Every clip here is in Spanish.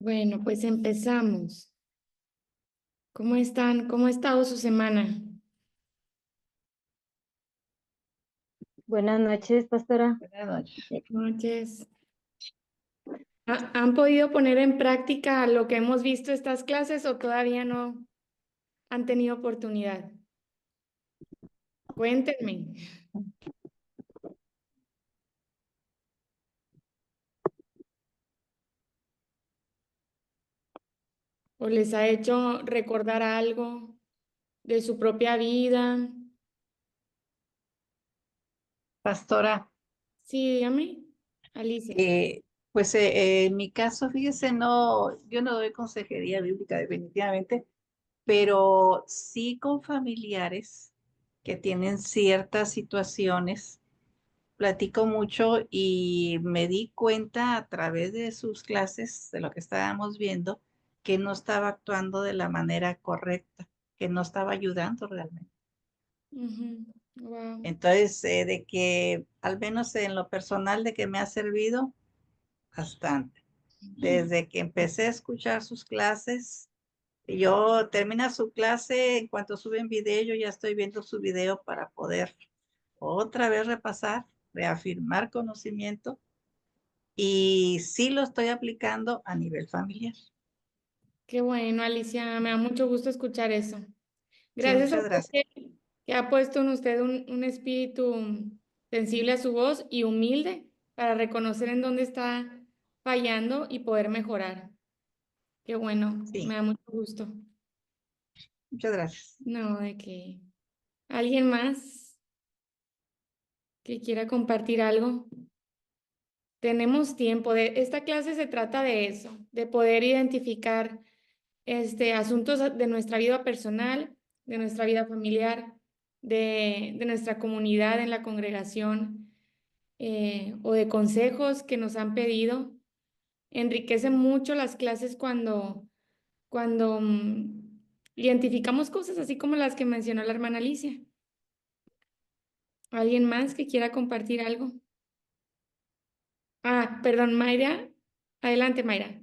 Bueno, pues empezamos. ¿Cómo están? ¿Cómo ha estado su semana? Buenas noches, pastora. Buenas noches. Noches. ¿Han podido poner en práctica lo que hemos visto estas clases o todavía no han tenido oportunidad? Cuéntenme. ¿O les ha hecho recordar algo de su propia vida? Pastora, Sí, dígame, Alicia. pues en mi caso, fíjese, no, yo no doy consejería bíblica definitivamente, pero sí con familiares que tienen ciertas situaciones. Platico mucho y me di cuenta a través de sus clases, de lo que estábamos viendo, que no estaba actuando de la manera correcta, que no estaba ayudando realmente. Wow. Entonces, de que al menos en lo personal de que me ha servido bastante. Desde que empecé a escuchar sus clases, yo termina su clase, en cuanto suben video, yo ya estoy viendo su video para poder otra vez repasar, reafirmar conocimiento y sí lo estoy aplicando a nivel familiar. Qué bueno, Alicia. Me da mucho gusto escuchar eso. Sí, Gracias a muchas usted gracias. que ha puesto en usted un espíritu sensible a su voz y humilde para reconocer en dónde está fallando y poder mejorar. Qué bueno, me Sí, da mucho gusto. muchas gracias. No, de que alguien más que quiera compartir algo. Tenemos tiempo. Esta clase se trata de eso, de poder identificar asuntos de nuestra vida personal, de nuestra vida familiar, de nuestra comunidad en la congregación, o de consejos que nos han pedido. Enriquece mucho las clases cuando identificamos cosas así como las que mencionó la hermana Alicia. ¿Alguien más que quiera compartir algo? Ah, perdón, Mayra. Adelante, Mayra.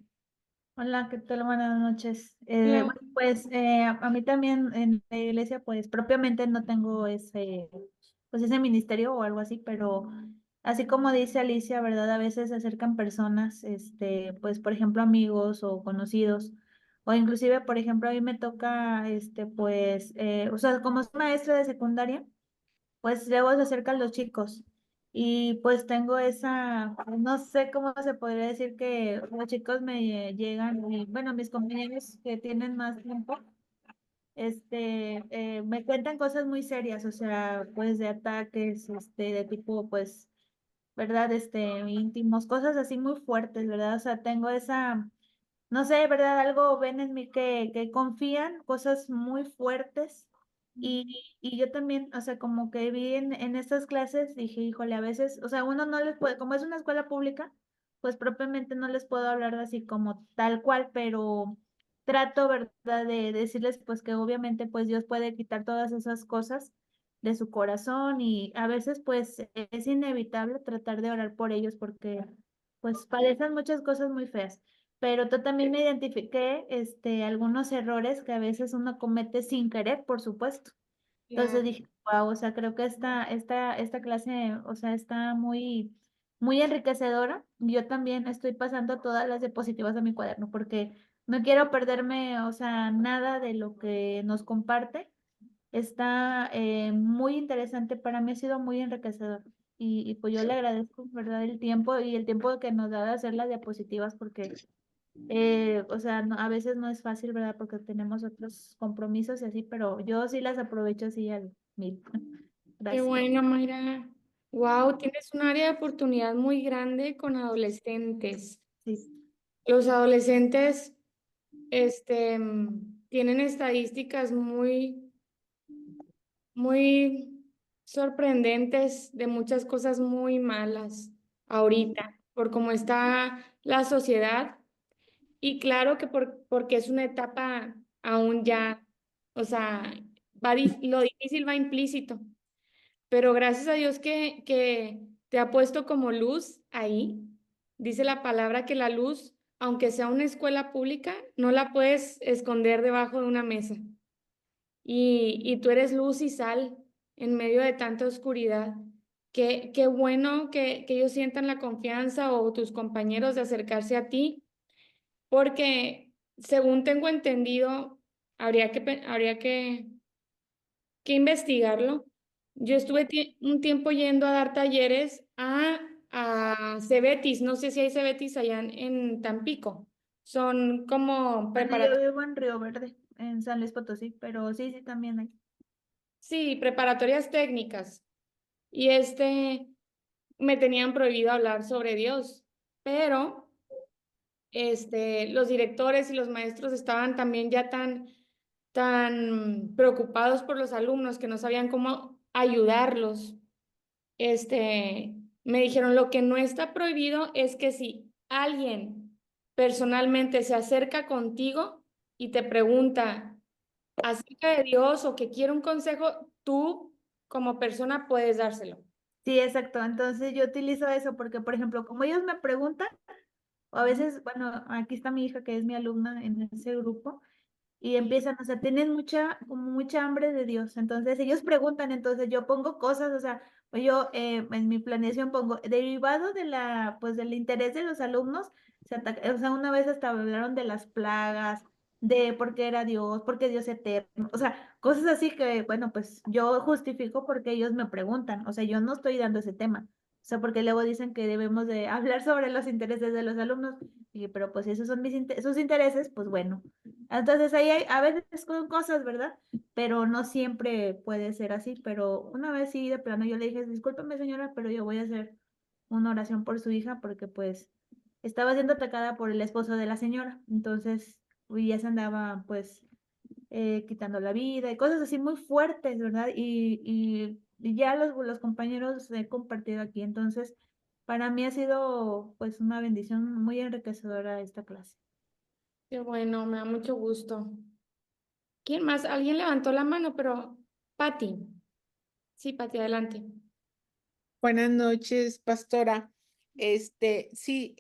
Hola, ¿qué tal? Buenas noches. Hola. Bueno, pues a mí también en la iglesia, pues propiamente no tengo pues ese ministerio o algo así, pero así como dice Alicia, ¿verdad? A veces se acercan personas, pues por ejemplo amigos o conocidos, o inclusive, por ejemplo, a mí me toca, pues, o sea, como soy maestra de secundaria. Pues luego se acercan los chicos y pues tengo pues, no sé cómo se podría decir que los chicos me llegan y bueno, mis compañeros que tienen más tiempo, me cuentan cosas muy serias, o sea, pues de ataques, de tipo, pues, ¿verdad? Íntimos, cosas así muy fuertes, ¿verdad? O sea, tengo no sé, ¿verdad? Algo ven en mí que confían, cosas muy fuertes. Y yo también, o sea, como que vi en estas clases, dije, híjole, a veces, o sea, uno no les puede, como es una escuela pública, pues propiamente no les puedo hablar así como tal cual, pero trato, ¿verdad?, de decirles, pues que obviamente, pues Dios puede quitar todas esas cosas de su corazón y a veces, pues, es inevitable tratar de orar por ellos porque, pues, padecen muchas cosas muy feas. Pero tú también me identifiqué, algunos errores que a veces uno comete sin querer, por supuesto. Entonces Claro. dije, wow, o sea, creo que esta clase, o sea, está muy, muy enriquecedora. Yo también estoy pasando todas las diapositivas a mi cuaderno porque no quiero perderme, o sea, nada de lo que nos comparte. Está muy interesante, para mí ha sido muy enriquecedor. Y pues yo le agradezco, ¿verdad? El tiempo que nos da de hacer las diapositivas porque o sea, a veces no es fácil, ¿verdad? Porque tenemos otros compromisos y así, pero yo sí las aprovecho así al mil. Qué Gracias. bueno, Mayra. Wow, tienes un área de oportunidad muy grande con adolescentes. Sí. Los adolescentes, tienen estadísticas muy sorprendentes de muchas cosas muy malas ahorita, por cómo está la sociedad. Y claro que porque es una etapa aún ya, o sea, lo difícil va implícito. Pero gracias a Dios que te ha puesto como luz ahí. Dice la palabra que la luz aunque sea una escuela pública, no la puedes esconder debajo de una mesa. Y tú eres luz y sal en medio de tanta oscuridad. Qué bueno que ellos sientan la confianza o tus compañeros de acercarse a ti, porque según tengo entendido, habría que investigarlo. Yo estuve un tiempo yendo a dar talleres a Cebetis, no sé si hay Cebetis allá en Tampico. Son como Bueno, yo preparatorias. vivo en Río Verde, en San Luis Potosí, pero sí, sí, también hay. Sí, preparatorias técnicas. Y me tenían prohibido hablar sobre Dios, pero los directores y los maestros estaban también ya tan preocupados por los alumnos que no sabían cómo ayudarlos. Me dijeron, lo que no está prohibido es que si alguien personalmente se acerca contigo y te pregunta acerca de Dios o que quiere un consejo, tú como persona puedes dárselo. Sí, exacto. Entonces yo utilizo eso porque, por ejemplo, como ellos me preguntan, o a veces, bueno, aquí está mi hija que es mi alumna en ese grupo, y empiezan, o sea, tienen como mucha hambre de Dios. Entonces ellos preguntan, entonces yo pongo cosas, o sea, pues yo en mi planeación pongo, derivado de pues del interés de los alumnos, o sea, una vez hasta hablaron de las plagas, de por qué era Dios, por qué Dios eterno, o sea, cosas así que, bueno, pues yo justifico porque ellos me preguntan, o sea, yo no estoy dando ese tema. O sea, porque luego dicen que debemos de hablar sobre los intereses de los alumnos, y, pero pues si esos son sus intereses, pues bueno. Entonces ahí hay, a veces con cosas, ¿verdad? Pero no siempre puede ser así. Pero una vez sí, de plano, yo le dije, discúlpeme señora, pero yo voy a hacer una oración por su hija porque pues estaba siendo atacada por el esposo de la señora. Entonces, y ya se andaba pues quitando la vida y cosas así muy fuertes, ¿verdad? Y ya los compañeros he compartido aquí. Entonces, para mí ha sido pues una bendición muy enriquecedora esta clase. Qué bueno, me da mucho gusto. ¿Quién más? Alguien levantó la mano, pero Patti. Sí, Patti, adelante. Buenas noches, pastora. Sí,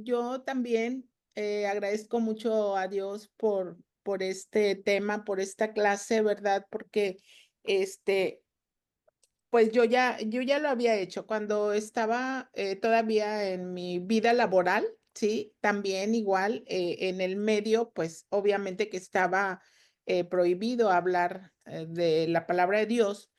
yo también agradezco mucho a Dios por este tema, por esta clase, ¿verdad? Porque este, pues yo ya lo había hecho cuando estaba todavía en mi vida laboral, sí, también igual en el medio, pues obviamente que estaba prohibido hablar de la palabra de Dios,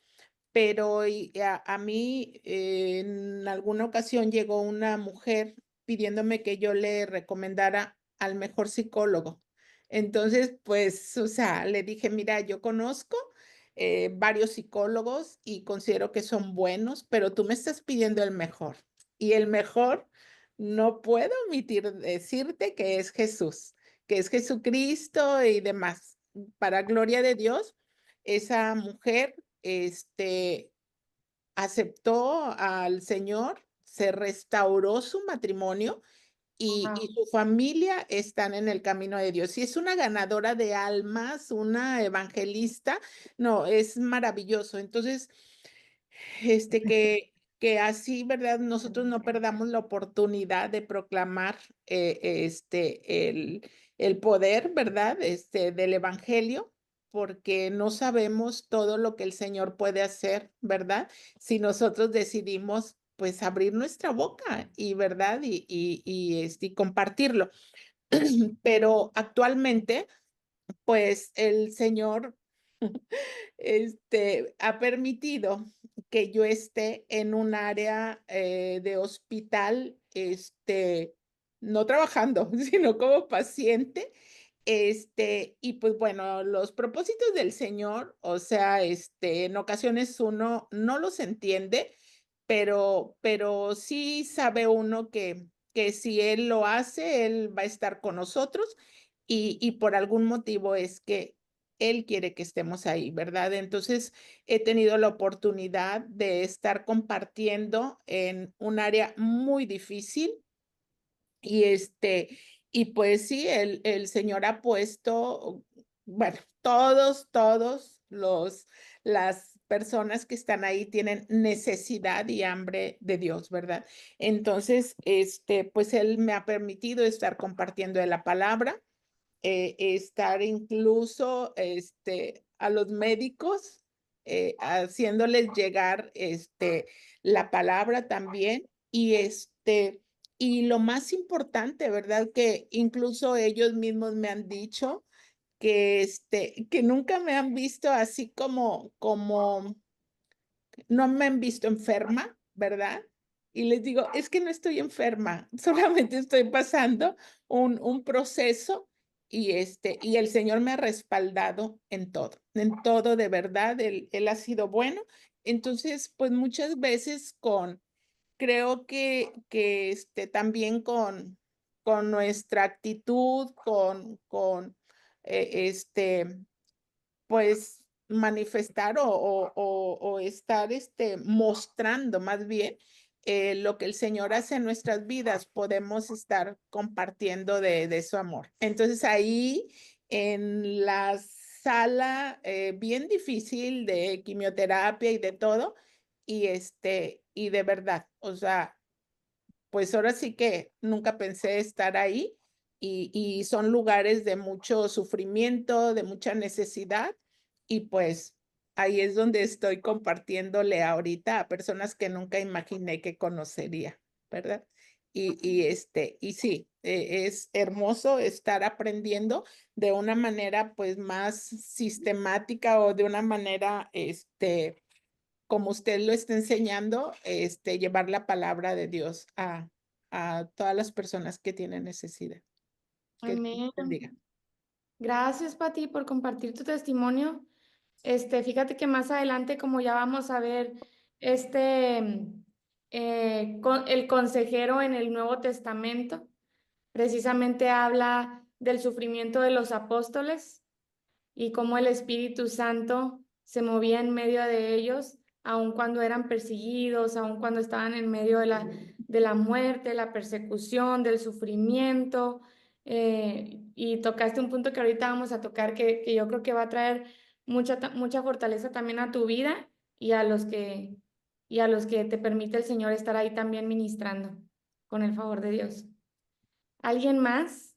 pero a mí en alguna ocasión llegó una mujer pidiéndome que yo le recomendara al mejor psicólogo. Entonces, pues, o sea, le dije, mira, yo conozco varios psicólogos y considero que son buenos, pero tú me estás pidiendo el mejor. Y el mejor, no puedo omitir decirte que es Jesús, que es Jesucristo y demás. Para gloria de Dios, esa mujer aceptó al Señor, se restauró su matrimonio y Wow. su familia están en el camino de Dios. Y es una ganadora de almas, una evangelista, no, es maravilloso. Entonces, que así, ¿verdad? Nosotros no perdamos la oportunidad de proclamar el poder, ¿verdad? Del evangelio, porque no sabemos todo lo que el Señor puede hacer, ¿verdad? Si nosotros decidimos, pues, abrir nuestra boca y, ¿verdad? Y compartirlo. Pero actualmente, pues, el Señor ha permitido que yo esté en un área de hospital, no trabajando, sino como paciente. Y pues bueno, los propósitos del Señor, o sea, en ocasiones uno no los entiende, pero sí sabe uno que si Él lo hace, Él va a estar con nosotros y por algún motivo es que Él quiere que estemos ahí, ¿verdad? Entonces, he tenido la oportunidad de estar compartiendo en un área muy difícil y y pues sí, el Señor ha puesto, bueno, todos las personas que están ahí tienen necesidad y hambre de Dios, ¿verdad? Entonces, pues Él me ha permitido estar compartiendo de la palabra, estar incluso a los médicos, haciéndoles llegar la palabra también. Y lo más importante, ¿verdad? Que incluso ellos mismos me han dicho que nunca me han visto así como no me han visto enferma, ¿verdad? Y les digo, es que no estoy enferma, solamente estoy pasando un proceso y el Señor me ha respaldado en todo de verdad, Él ha sido bueno. Entonces, pues muchas veces creo que también con nuestra actitud, eh, este, pues manifestar o estar mostrando más bien lo que el Señor hace en nuestras vidas, podemos estar compartiendo de su amor. Entonces ahí en la sala bien difícil de quimioterapia y de todo, y de verdad, o sea, pues ahora sí que nunca pensé estar ahí y son lugares de mucho sufrimiento, de mucha necesidad y pues ahí es donde estoy compartiéndole ahorita a personas que nunca imaginé que conocería, ¿verdad? Y sí, es hermoso estar aprendiendo de una manera pues más sistemática o de una manera, como usted lo está enseñando, llevar la palabra de Dios a todas las personas que tienen necesidad. Que Dios Amén. bendiga. Gracias, Pati, por compartir tu testimonio. Fíjate que más adelante, como ya vamos a ver, el consejero en el Nuevo Testamento precisamente habla del sufrimiento de los apóstoles y cómo el Espíritu Santo se movía en medio de ellos, aun cuando eran perseguidos, aun cuando estaban en medio de la muerte, la persecución, del sufrimiento. Y tocaste un punto que ahorita vamos a tocar, que yo creo que va a traer mucha fortaleza también a tu vida y y a los que te permite el Señor estar ahí también ministrando, con el favor de Dios. ¿Alguien más?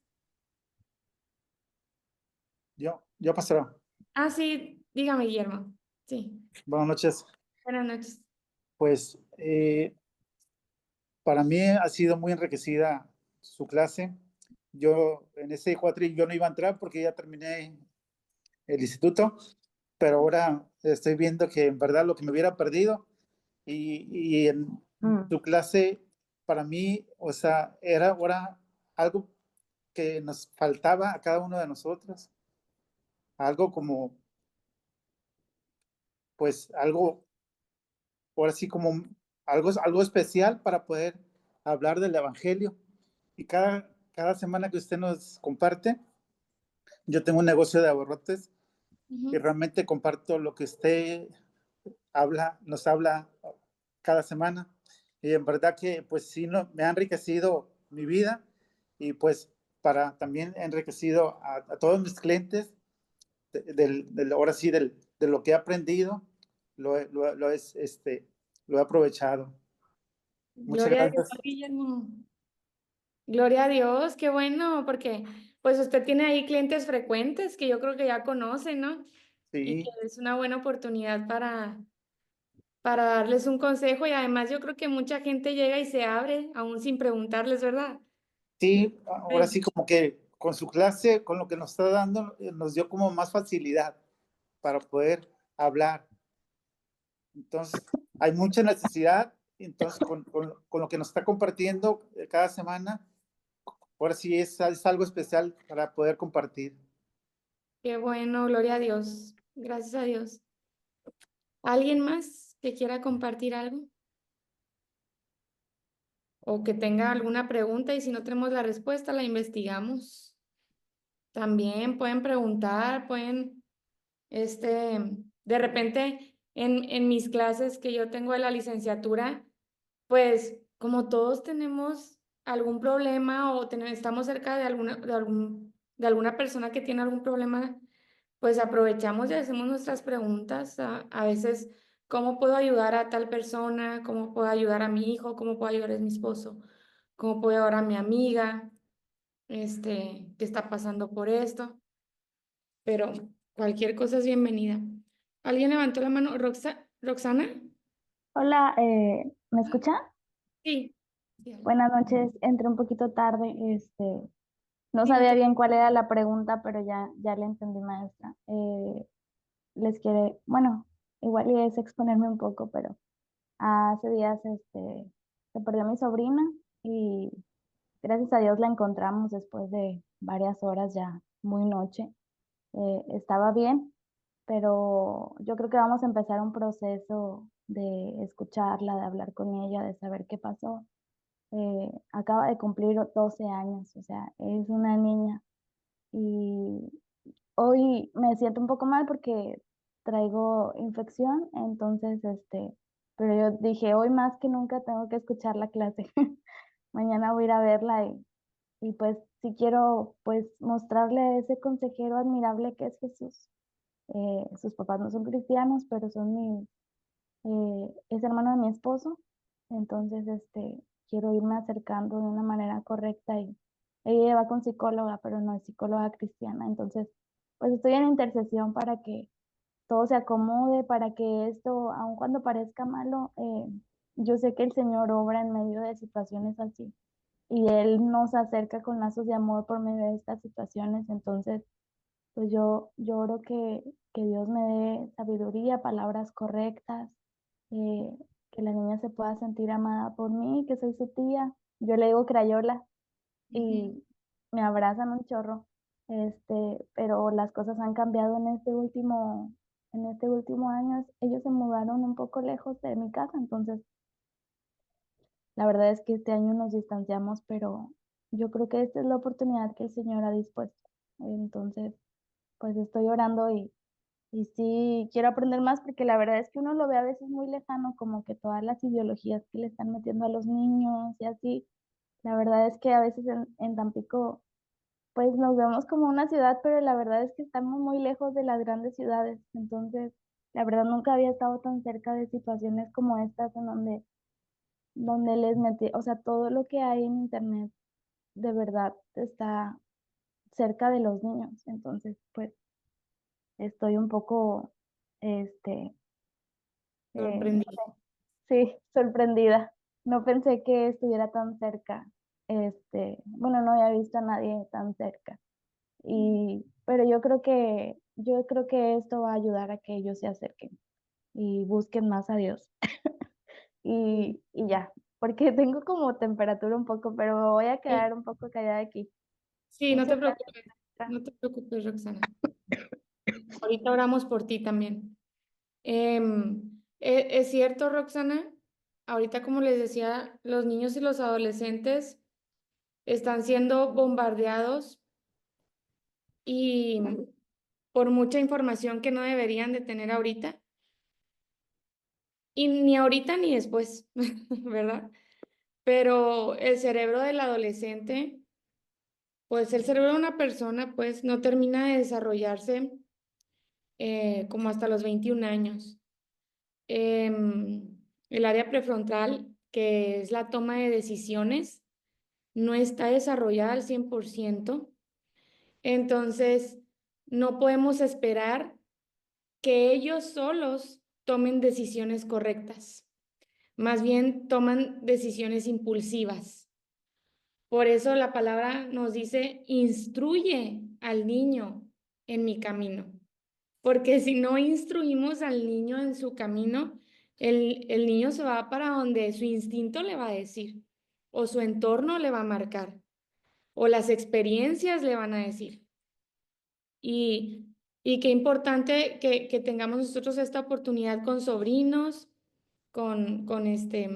Yo, pastora. Ah, sí, dígame, Guillermo. Sí, Buenas noches. buenas noches. Pues para mí ha sido muy enriquecida su clase. Yo en ese cuatri yo no iba a entrar porque ya terminé el instituto, pero ahora estoy viendo que en verdad lo que me hubiera perdido y en su clase para mí, o sea, era ahora algo que nos faltaba a cada uno de nosotros, algo como, pues algo ahora sí como algo especial para poder hablar del Evangelio. Y cada semana que usted nos comparte, yo tengo un negocio de abarrotes y realmente comparto lo que usted nos habla cada semana. Y en verdad que pues sí, no, me ha enriquecido mi vida y pues para también enriquecido a todos mis clientes ahora sí, de lo que he aprendido, lo he aprovechado. Muchas Gloria a Dios, gracias. Guillermo. Gloria a Dios, qué bueno, porque pues usted tiene ahí clientes frecuentes que yo creo que ya conoce, ¿no? Y que Sí, es una buena oportunidad para darles un consejo y además yo creo que mucha gente llega y se abre, aún sin preguntarles, ¿verdad? sí, ahora Sí. sí como que con su clase, con lo que nos está dando, nos dio como más facilidad para poder hablar. Entonces, hay mucha necesidad, entonces con lo que nos está compartiendo cada semana, ahora sí es algo especial para poder compartir. Qué bueno, gloria a Dios. Gracias a Dios. ¿Alguien más que quiera compartir algo? O que tenga alguna pregunta y si no tenemos la respuesta, la investigamos. También pueden preguntar, de repente en mis clases que yo tengo de la licenciatura, pues como todos tenemos algún problema o estamos cerca de alguna persona que tiene algún problema, pues aprovechamos y hacemos nuestras preguntas. A veces, ¿cómo puedo ayudar a tal persona? ¿Cómo puedo ayudar a mi hijo? ¿Cómo puedo ayudar a mi esposo? ¿Cómo puedo ayudar a mi amiga? Que está pasando por esto. Pero cualquier cosa es bienvenida. ¿Alguien levantó la mano? ¿Roxana? Hola, ¿me escucha? Sí. Sí, Buenas noches, entré un poquito tarde, no sí, no sabía te- bien cuál era la pregunta, pero ya le entendí, maestra. Les quiere, bueno, igual y es exponerme un poco, pero hace días, se perdió mi sobrina y gracias a Dios la encontramos después de varias horas ya, muy noche. Estaba bien, pero yo creo que vamos a empezar un proceso de escucharla, de hablar con ella, de saber qué pasó. Acaba de cumplir 12 años, o sea, es una niña. Y hoy me siento un poco mal porque traigo infección, entonces, pero yo dije, hoy más que nunca tengo que escuchar la clase. Mañana voy a ir a verla y pues si quiero pues mostrarle a ese consejero admirable que es Jesús. Sus papás no son cristianos, pero son es hermano de mi esposo, entonces quiero irme acercando de una manera correcta y ella va con psicóloga, pero no es psicóloga cristiana, entonces pues estoy en intercesión para que todo se acomode, para que esto, aun cuando parezca malo, yo sé que el Señor obra en medio de situaciones así y Él nos acerca con lazos de amor por medio de estas situaciones, entonces pues yo oro que Dios me dé sabiduría, palabras correctas, eh, que la niña se pueda sentir amada por mí, que soy su tía. Yo le digo Crayola Ujú. y me abrazan un chorro. Pero las cosas han cambiado en este último año. Ellos se mudaron un poco lejos de mi casa, entonces la verdad es que este año nos distanciamos, pero yo creo que esta es la oportunidad que el Señor ha dispuesto. Entonces, pues estoy orando y sí, quiero aprender más porque la verdad es que uno lo ve a veces muy lejano, como que todas las ideologías que le están metiendo a los niños y así. La verdad es que a veces en Tampico, pues nos vemos como una ciudad, pero la verdad es que estamos muy lejos de las grandes ciudades. Entonces, la verdad nunca había estado tan cerca de situaciones como estas en donde les metí, o sea, todo lo que hay en internet de verdad está cerca de los niños. Entonces, pues estoy un poco, este, no Sorprendida. sé, sí, sorprendida. No pensé que estuviera tan cerca. Bueno, no había visto a nadie tan cerca. Pero yo creo que esto va a ayudar a que ellos se acerquen y busquen más a Dios. Y ya, porque tengo como temperatura un poco, pero me voy a quedar un poco callada aquí. Sí, no Muchas te gracias. preocupes, no te preocupes, Roxana. Ahorita oramos por ti también. Es cierto, Roxana, ahorita como les decía, los niños y los adolescentes están siendo bombardeados y por mucha información que no deberían de tener ahorita, y ni ahorita ni después, ¿verdad? Pero el cerebro del adolescente, pues el cerebro de una persona, pues no termina de desarrollarse como hasta los 21 años. El área prefrontal, que es la toma de decisiones, no está desarrollada al 100%. Entonces, no podemos esperar que ellos solos tomen decisiones correctas. Más bien toman decisiones impulsivas. Por eso la palabra nos dice, instruye al niño en mi camino. Porque si no instruimos al niño en su camino, el niño se va para donde su instinto le va a decir, o su entorno le va a marcar, o las experiencias le van a decir. Y qué importante que tengamos nosotros esta oportunidad con sobrinos, con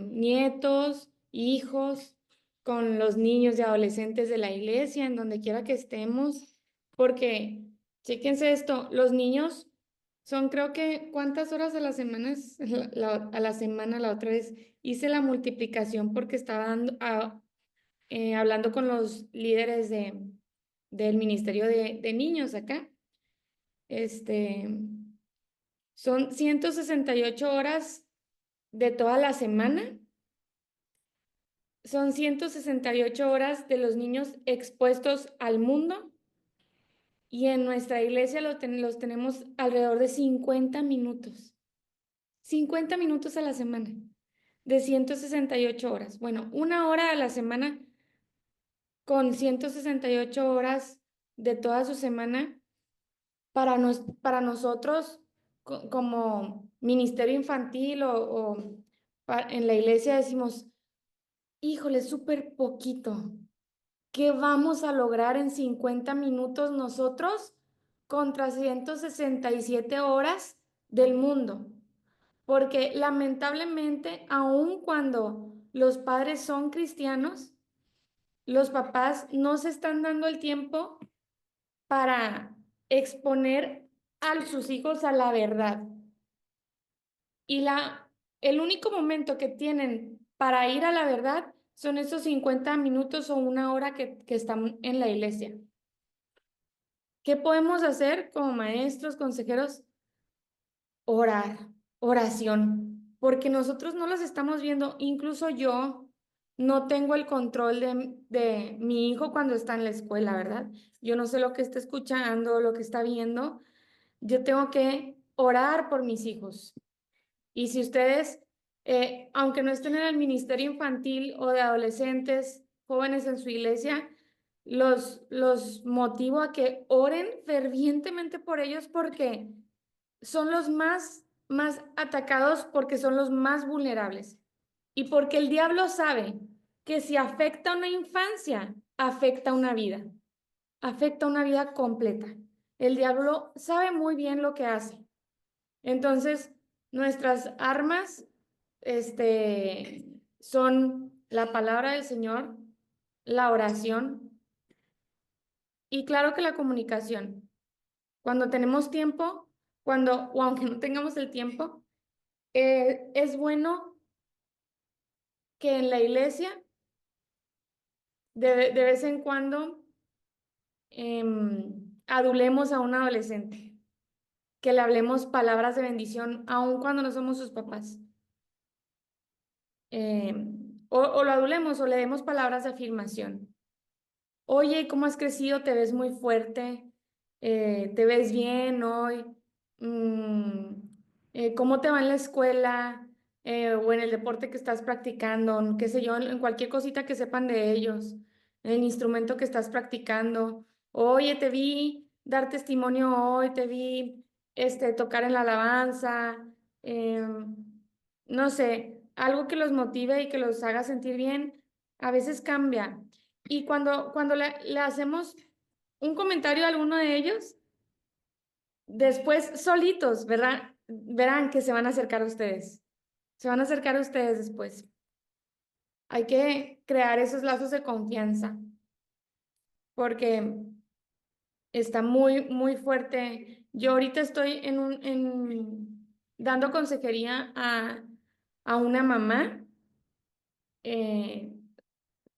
nietos, hijos, con los niños y adolescentes de la iglesia, en donde quiera que estemos, porque, chéquense esto, los niños son creo que, ¿cuántas horas a la semana a la semana? La otra vez hice la multiplicación porque estaba hablando con los líderes del Ministerio de Niños acá. son 168 horas de toda la semana. Son 168 horas de los niños expuestos al mundo. Y en nuestra iglesia los tenemos alrededor de 50 minutos. 50 minutos a la semana, de 168 horas. Bueno, 1 hora a la semana con 168 horas de toda su semana para nosotros como ministerio infantil en la iglesia decimos, híjole, súper poquito. ¿Qué vamos a lograr en 50 minutos nosotros contra 167 horas del mundo? Porque lamentablemente, aun cuando los padres son cristianos, los papás no se están dando el tiempo para exponer a sus hijos a la verdad. Y el único momento que tienen para ir a la verdad son esos 50 minutos o 1 hora que están en la iglesia. ¿Qué podemos hacer como maestros, consejeros? Orar, oración, porque nosotros no los estamos viendo. Incluso yo no tengo el control de mi hijo cuando está en la escuela, ¿verdad? Yo no sé lo que está escuchando, lo que está viendo. Yo tengo que orar por mis hijos. Y si ustedes, aunque no estén en el ministerio infantil o de adolescentes, jóvenes en su iglesia, los motivo a que oren fervientemente por ellos porque son los más atacados, porque son los más vulnerables. Y porque el diablo sabe que si afecta una infancia, afecta una vida completa. El diablo sabe muy bien lo que hace. Entonces, nuestras armas, son la palabra del Señor, la oración y claro que la comunicación. Cuando tenemos tiempo, o aunque no tengamos el tiempo, es bueno que en la iglesia de vez en cuando adulemos a un adolescente, que le hablemos palabras de bendición, aun cuando no somos sus papás. O lo adulemos o le demos palabras de afirmación. Oye, ¿cómo has crecido? Te ves muy fuerte, te ves bien hoy. ¿Cómo te va en la escuela o en el deporte que estás practicando? Qué sé yo, en cualquier cosita que sepan de ellos, en el instrumento que estás practicando. Oye, te vi dar testimonio hoy, te vi tocar en la alabanza. No sé, algo que los motive y que los haga sentir bien, a veces cambia. Y cuando le hacemos un comentario a alguno de ellos, después solitos, ¿verdad? Verán que se van a acercar a ustedes. Se van a acercar a ustedes después. Hay que crear esos lazos de confianza porque está muy, muy fuerte. Yo ahorita estoy dando consejería a una mamá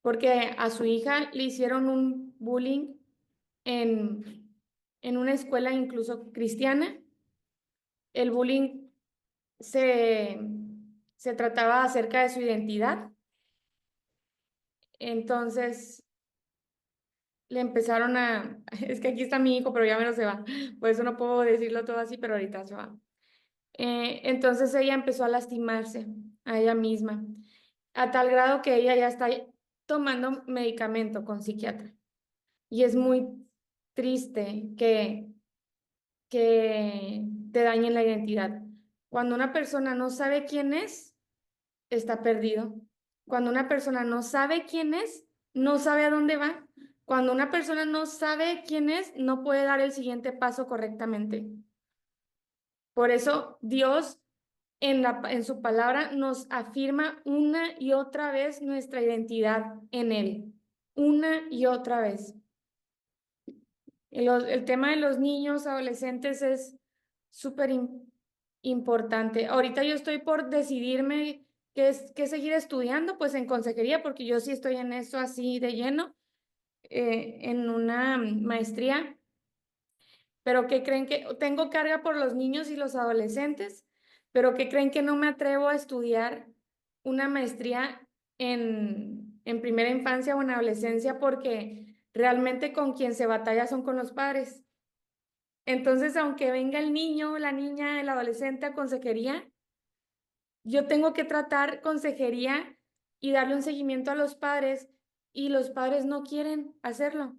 porque a su hija le hicieron un bullying en una escuela incluso cristiana. El bullying se trataba acerca de su identidad. Entonces le empezaron es que aquí está mi hijo, pero ya menos se va, por eso no puedo decirlo todo así, pero ahorita se va. Entonces ella empezó a lastimarse a ella misma, a tal grado que ella ya está tomando medicamento con psiquiatra. Y es muy triste que te dañen la identidad. Cuando una persona no sabe quién es, está perdido. Cuando una persona no sabe quién es, no sabe a dónde va. Cuando una persona no sabe quién es, no puede dar el siguiente paso correctamente. Por eso Dios en su palabra nos afirma una y otra vez nuestra identidad en Él. Una y otra vez. El tema de los niños, adolescentes es súper importante. Ahorita yo estoy por decidirme qué seguir estudiando, pues en consejería, porque yo sí estoy en eso así de lleno, en una maestría. pero que creen que tengo carga por los niños y los adolescentes, pero que creen que no me atrevo a estudiar una maestría en primera infancia o en adolescencia porque realmente con quien se batalla son con los padres. Entonces, aunque venga el niño, la niña, el adolescente a consejería, yo tengo que tratar consejería y darle un seguimiento a los padres y los padres no quieren hacerlo.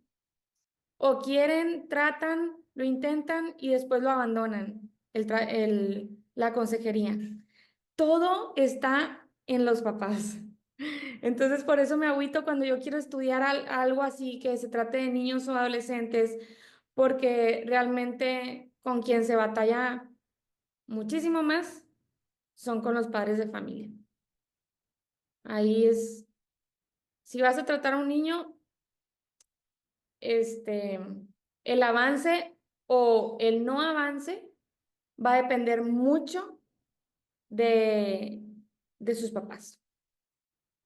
O quieren, tratan, lo intentan y después lo abandonan, la consejería. Todo está en los papás. Entonces, por eso me agüito cuando yo quiero estudiar algo así, que se trate de niños o adolescentes, porque realmente con quien se batalla muchísimo más son con los padres de familia. Ahí es, si vas a tratar a un niño, el avance o el no avance va a depender mucho de, de sus papás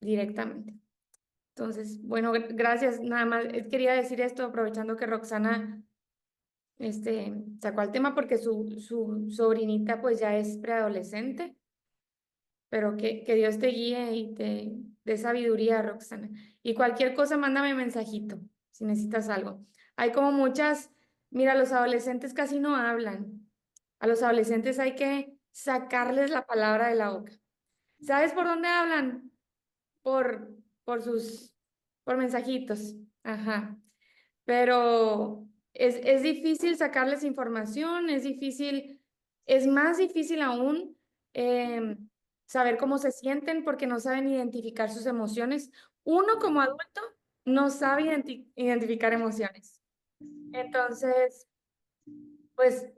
directamente. Entonces, bueno, gracias. Nada más quería decir esto aprovechando que Roxana sacó el tema porque su sobrinita pues ya es preadolescente, pero que Dios te guíe y te dé sabiduría, Roxana. Y cualquier cosa, mándame mensajito si necesitas algo. Hay como muchas, mira, los adolescentes casi no hablan. A los adolescentes hay que sacarles la palabra de la boca. ¿Sabes por dónde hablan? Por, por mensajitos. Ajá. Pero es difícil sacarles información, es difícil, es más difícil aún saber cómo se sienten porque no saben identificar sus emociones. Uno como adulto no sabe identificar emociones. Entonces, pues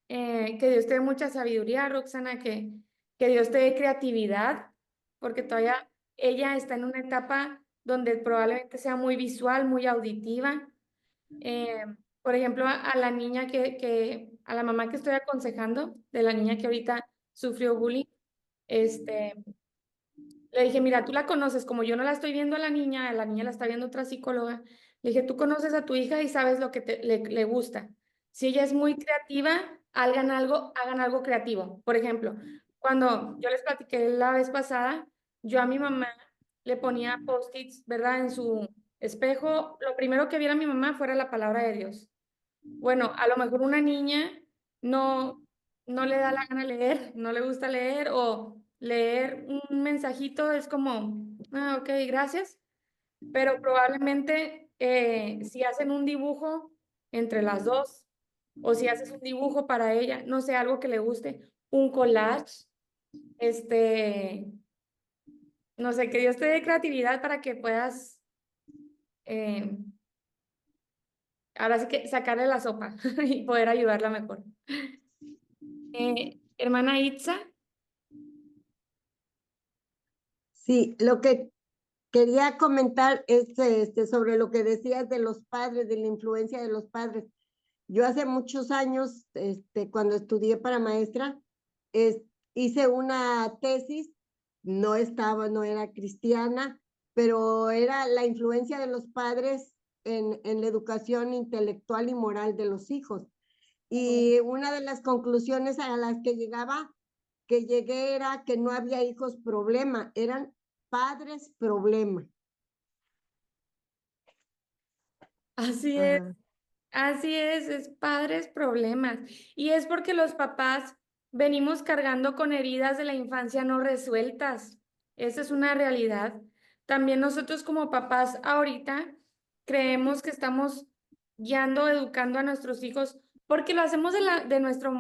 que Dios te dé mucha sabiduría, Roxana, que Dios te dé creatividad, porque todavía ella está en una etapa donde probablemente sea muy visual, muy auditiva. Eh, por ejemplo, a la niña a la mamá que estoy aconsejando, de la niña que ahorita sufrió bullying, este, le dije, mira, tú la conoces, como yo no la estoy viendo a la niña la está viendo otra psicóloga. Le dije, tú conoces a tu hija y sabes lo que le gusta. Si ella es muy creativa, hagan algo creativo. Por ejemplo, cuando yo les platiqué la vez pasada, yo a mi mamá le ponía post-its, ¿verdad? En su espejo, lo primero que viera mi mamá fuera la palabra de Dios. Bueno, a lo mejor una niña no, no le da la gana leer, no le gusta leer o leer un mensajito es como, ah, ok, gracias, pero probablemente si hacen un dibujo entre las dos o si haces un dibujo para ella, no sé, algo que le guste, un collage, no sé, que Dios te dé creatividad para que puedas, eh, ahora sí que sacarle la sopa y poder ayudarla mejor. Hermana Itza, Sí, lo que quería comentar es sobre lo que decías de los padres, de la influencia de los padres. Yo hace muchos años, cuando estudié para maestra, es- hice una tesis, no era cristiana, pero era la influencia de los padres en la educación intelectual y moral de los hijos. Y una de las conclusiones a las que llegué era que no había hijos problema, eran padres problema. así es, Ajá. así es padres problemas. Y es porque los papás venimos cargando con heridas de la infancia no resueltas. Esa es una realidad. También nosotros como papás ahorita creemos que estamos guiando, educando a nuestros hijos porque lo hacemos de nuestro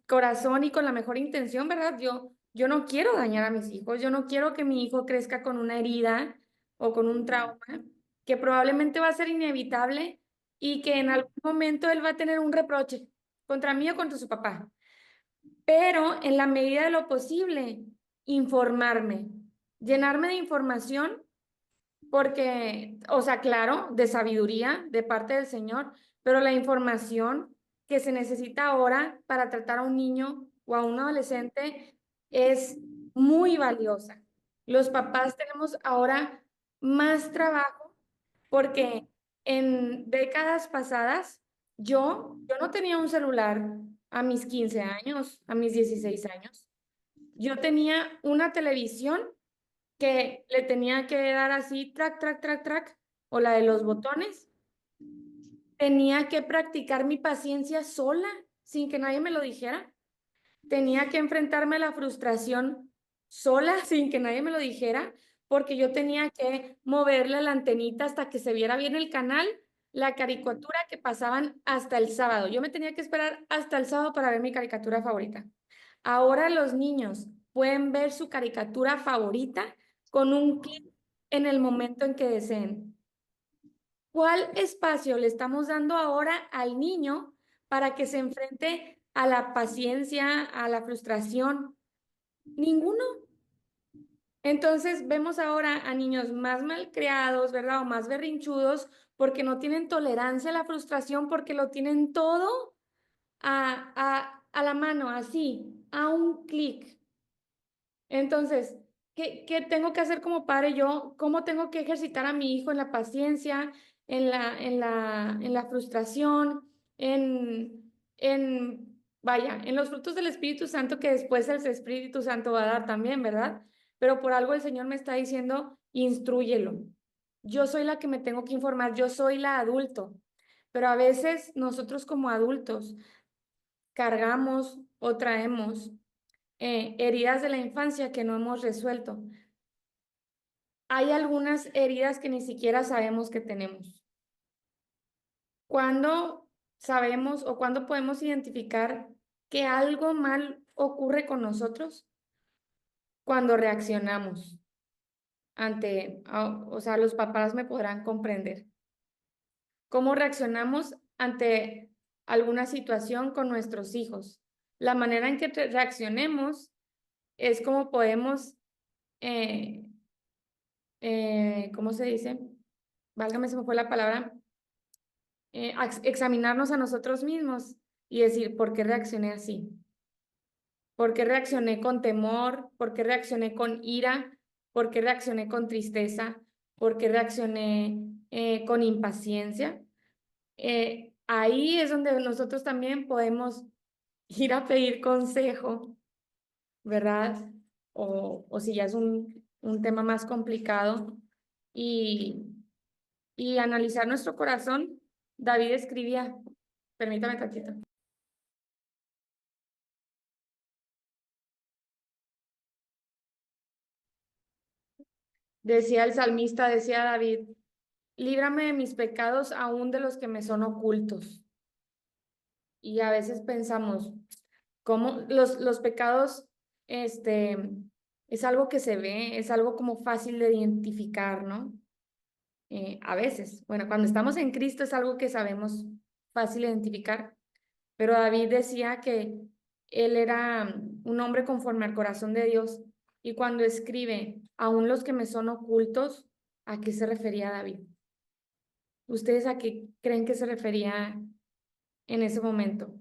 corazón y con la mejor intención, ¿verdad? Yo no quiero dañar a mis hijos, yo no quiero que mi hijo crezca con una herida o con un trauma que probablemente va a ser inevitable y que en algún momento él va a tener un reproche contra mí o contra su papá. Pero en la medida de lo posible, informarme, llenarme de información, porque, o sea, claro, de sabiduría de parte del Señor, pero la información que se necesita ahora para tratar a un niño o a un adolescente es muy valiosa. Los papás tenemos ahora más trabajo porque en décadas pasadas Yo no tenía un celular a mis 15 años, a mis 16 años. Yo tenía una televisión que le tenía que dar así, track, track, track, track, o la de los botones. Tenía que practicar mi paciencia sola, sin que nadie me lo dijera. Tenía que enfrentarme a la frustración sola, sin que nadie me lo dijera, porque yo tenía que moverle la antenita hasta que se viera bien el canal, la caricatura que pasaban hasta el sábado. Yo me tenía que esperar hasta el sábado para ver mi caricatura favorita. Ahora los niños pueden ver su caricatura favorita con un clic en el momento en que deseen. ¿Cuál espacio le estamos dando ahora al niño para que se enfrente a la paciencia, a la frustración? Ninguno. Entonces vemos ahora a niños más malcriados, ¿verdad? O más berrinchudos porque no tienen tolerancia a la frustración, porque lo tienen todo a la mano, así, a un clic. Entonces, ¿qué tengo que hacer como padre yo? ¿Cómo tengo que ejercitar a mi hijo en la paciencia, en la frustración, vaya, en los frutos del Espíritu Santo que después el Espíritu Santo va a dar también, ¿verdad? Pero por algo el Señor me está diciendo, instrúyelo. Yo soy la que me tengo que informar, yo soy la adulto. Pero a veces nosotros como adultos cargamos o traemos heridas de la infancia que no hemos resuelto. Hay algunas heridas que ni siquiera sabemos que tenemos. ¿Cuándo sabemos o cuándo podemos identificar que algo mal ocurre con nosotros? Cuando reaccionamos ante, o sea, los papás me podrán comprender. ¿Cómo reaccionamos ante alguna situación con nuestros hijos? La manera en que reaccionemos es como podemos ¿cómo se dice? Válgame, se me fue la palabra. Examinarnos a nosotros mismos y decir, ¿por qué reaccioné así? ¿Por qué reaccioné con temor? ¿Por qué reaccioné con ira? ¿Por qué reaccioné con tristeza? ¿Por qué reaccioné con impaciencia? Ahí es donde nosotros también podemos ir a pedir consejo, ¿verdad? O si ya es un tema más complicado y analizar nuestro corazón. David escribía, permítame tantito. Decía el salmista, decía David, líbrame de mis pecados aún de los que me son ocultos. Y a veces pensamos, ¿cómo los pecados, es algo que se ve, es algo como fácil de identificar, ¿no? A veces, bueno, cuando estamos en Cristo es algo que sabemos fácil de identificar, pero David decía que él era un hombre conforme al corazón de Dios y cuando escribe, aún los que me son ocultos, ¿a qué se refería David? ¿Ustedes a qué creen que se refería en ese momento?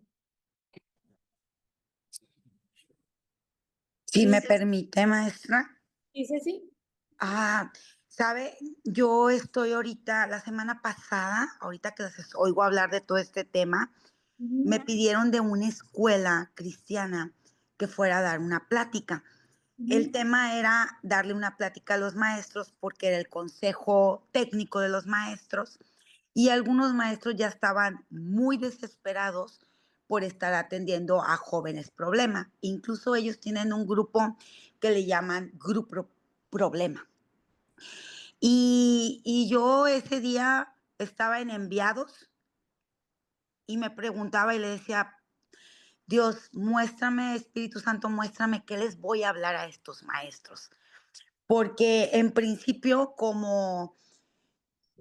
Si me Dice, permite, maestra. dice sí. Ah, sabe, yo estoy ahorita, la semana pasada, ahorita que les oigo hablar de todo este tema, me pidieron de una escuela cristiana que fuera a dar una plática. El tema era darle una plática a los maestros porque era el consejo técnico de los maestros y algunos maestros ya estaban muy desesperados por estar atendiendo a jóvenes problema. Incluso ellos tienen un grupo que le llaman grupo problema. Y yo ese día estaba en enviados y me preguntaba y le decía, Dios, muéstrame, Espíritu Santo, muéstrame qué les voy a hablar a estos maestros. Porque en principio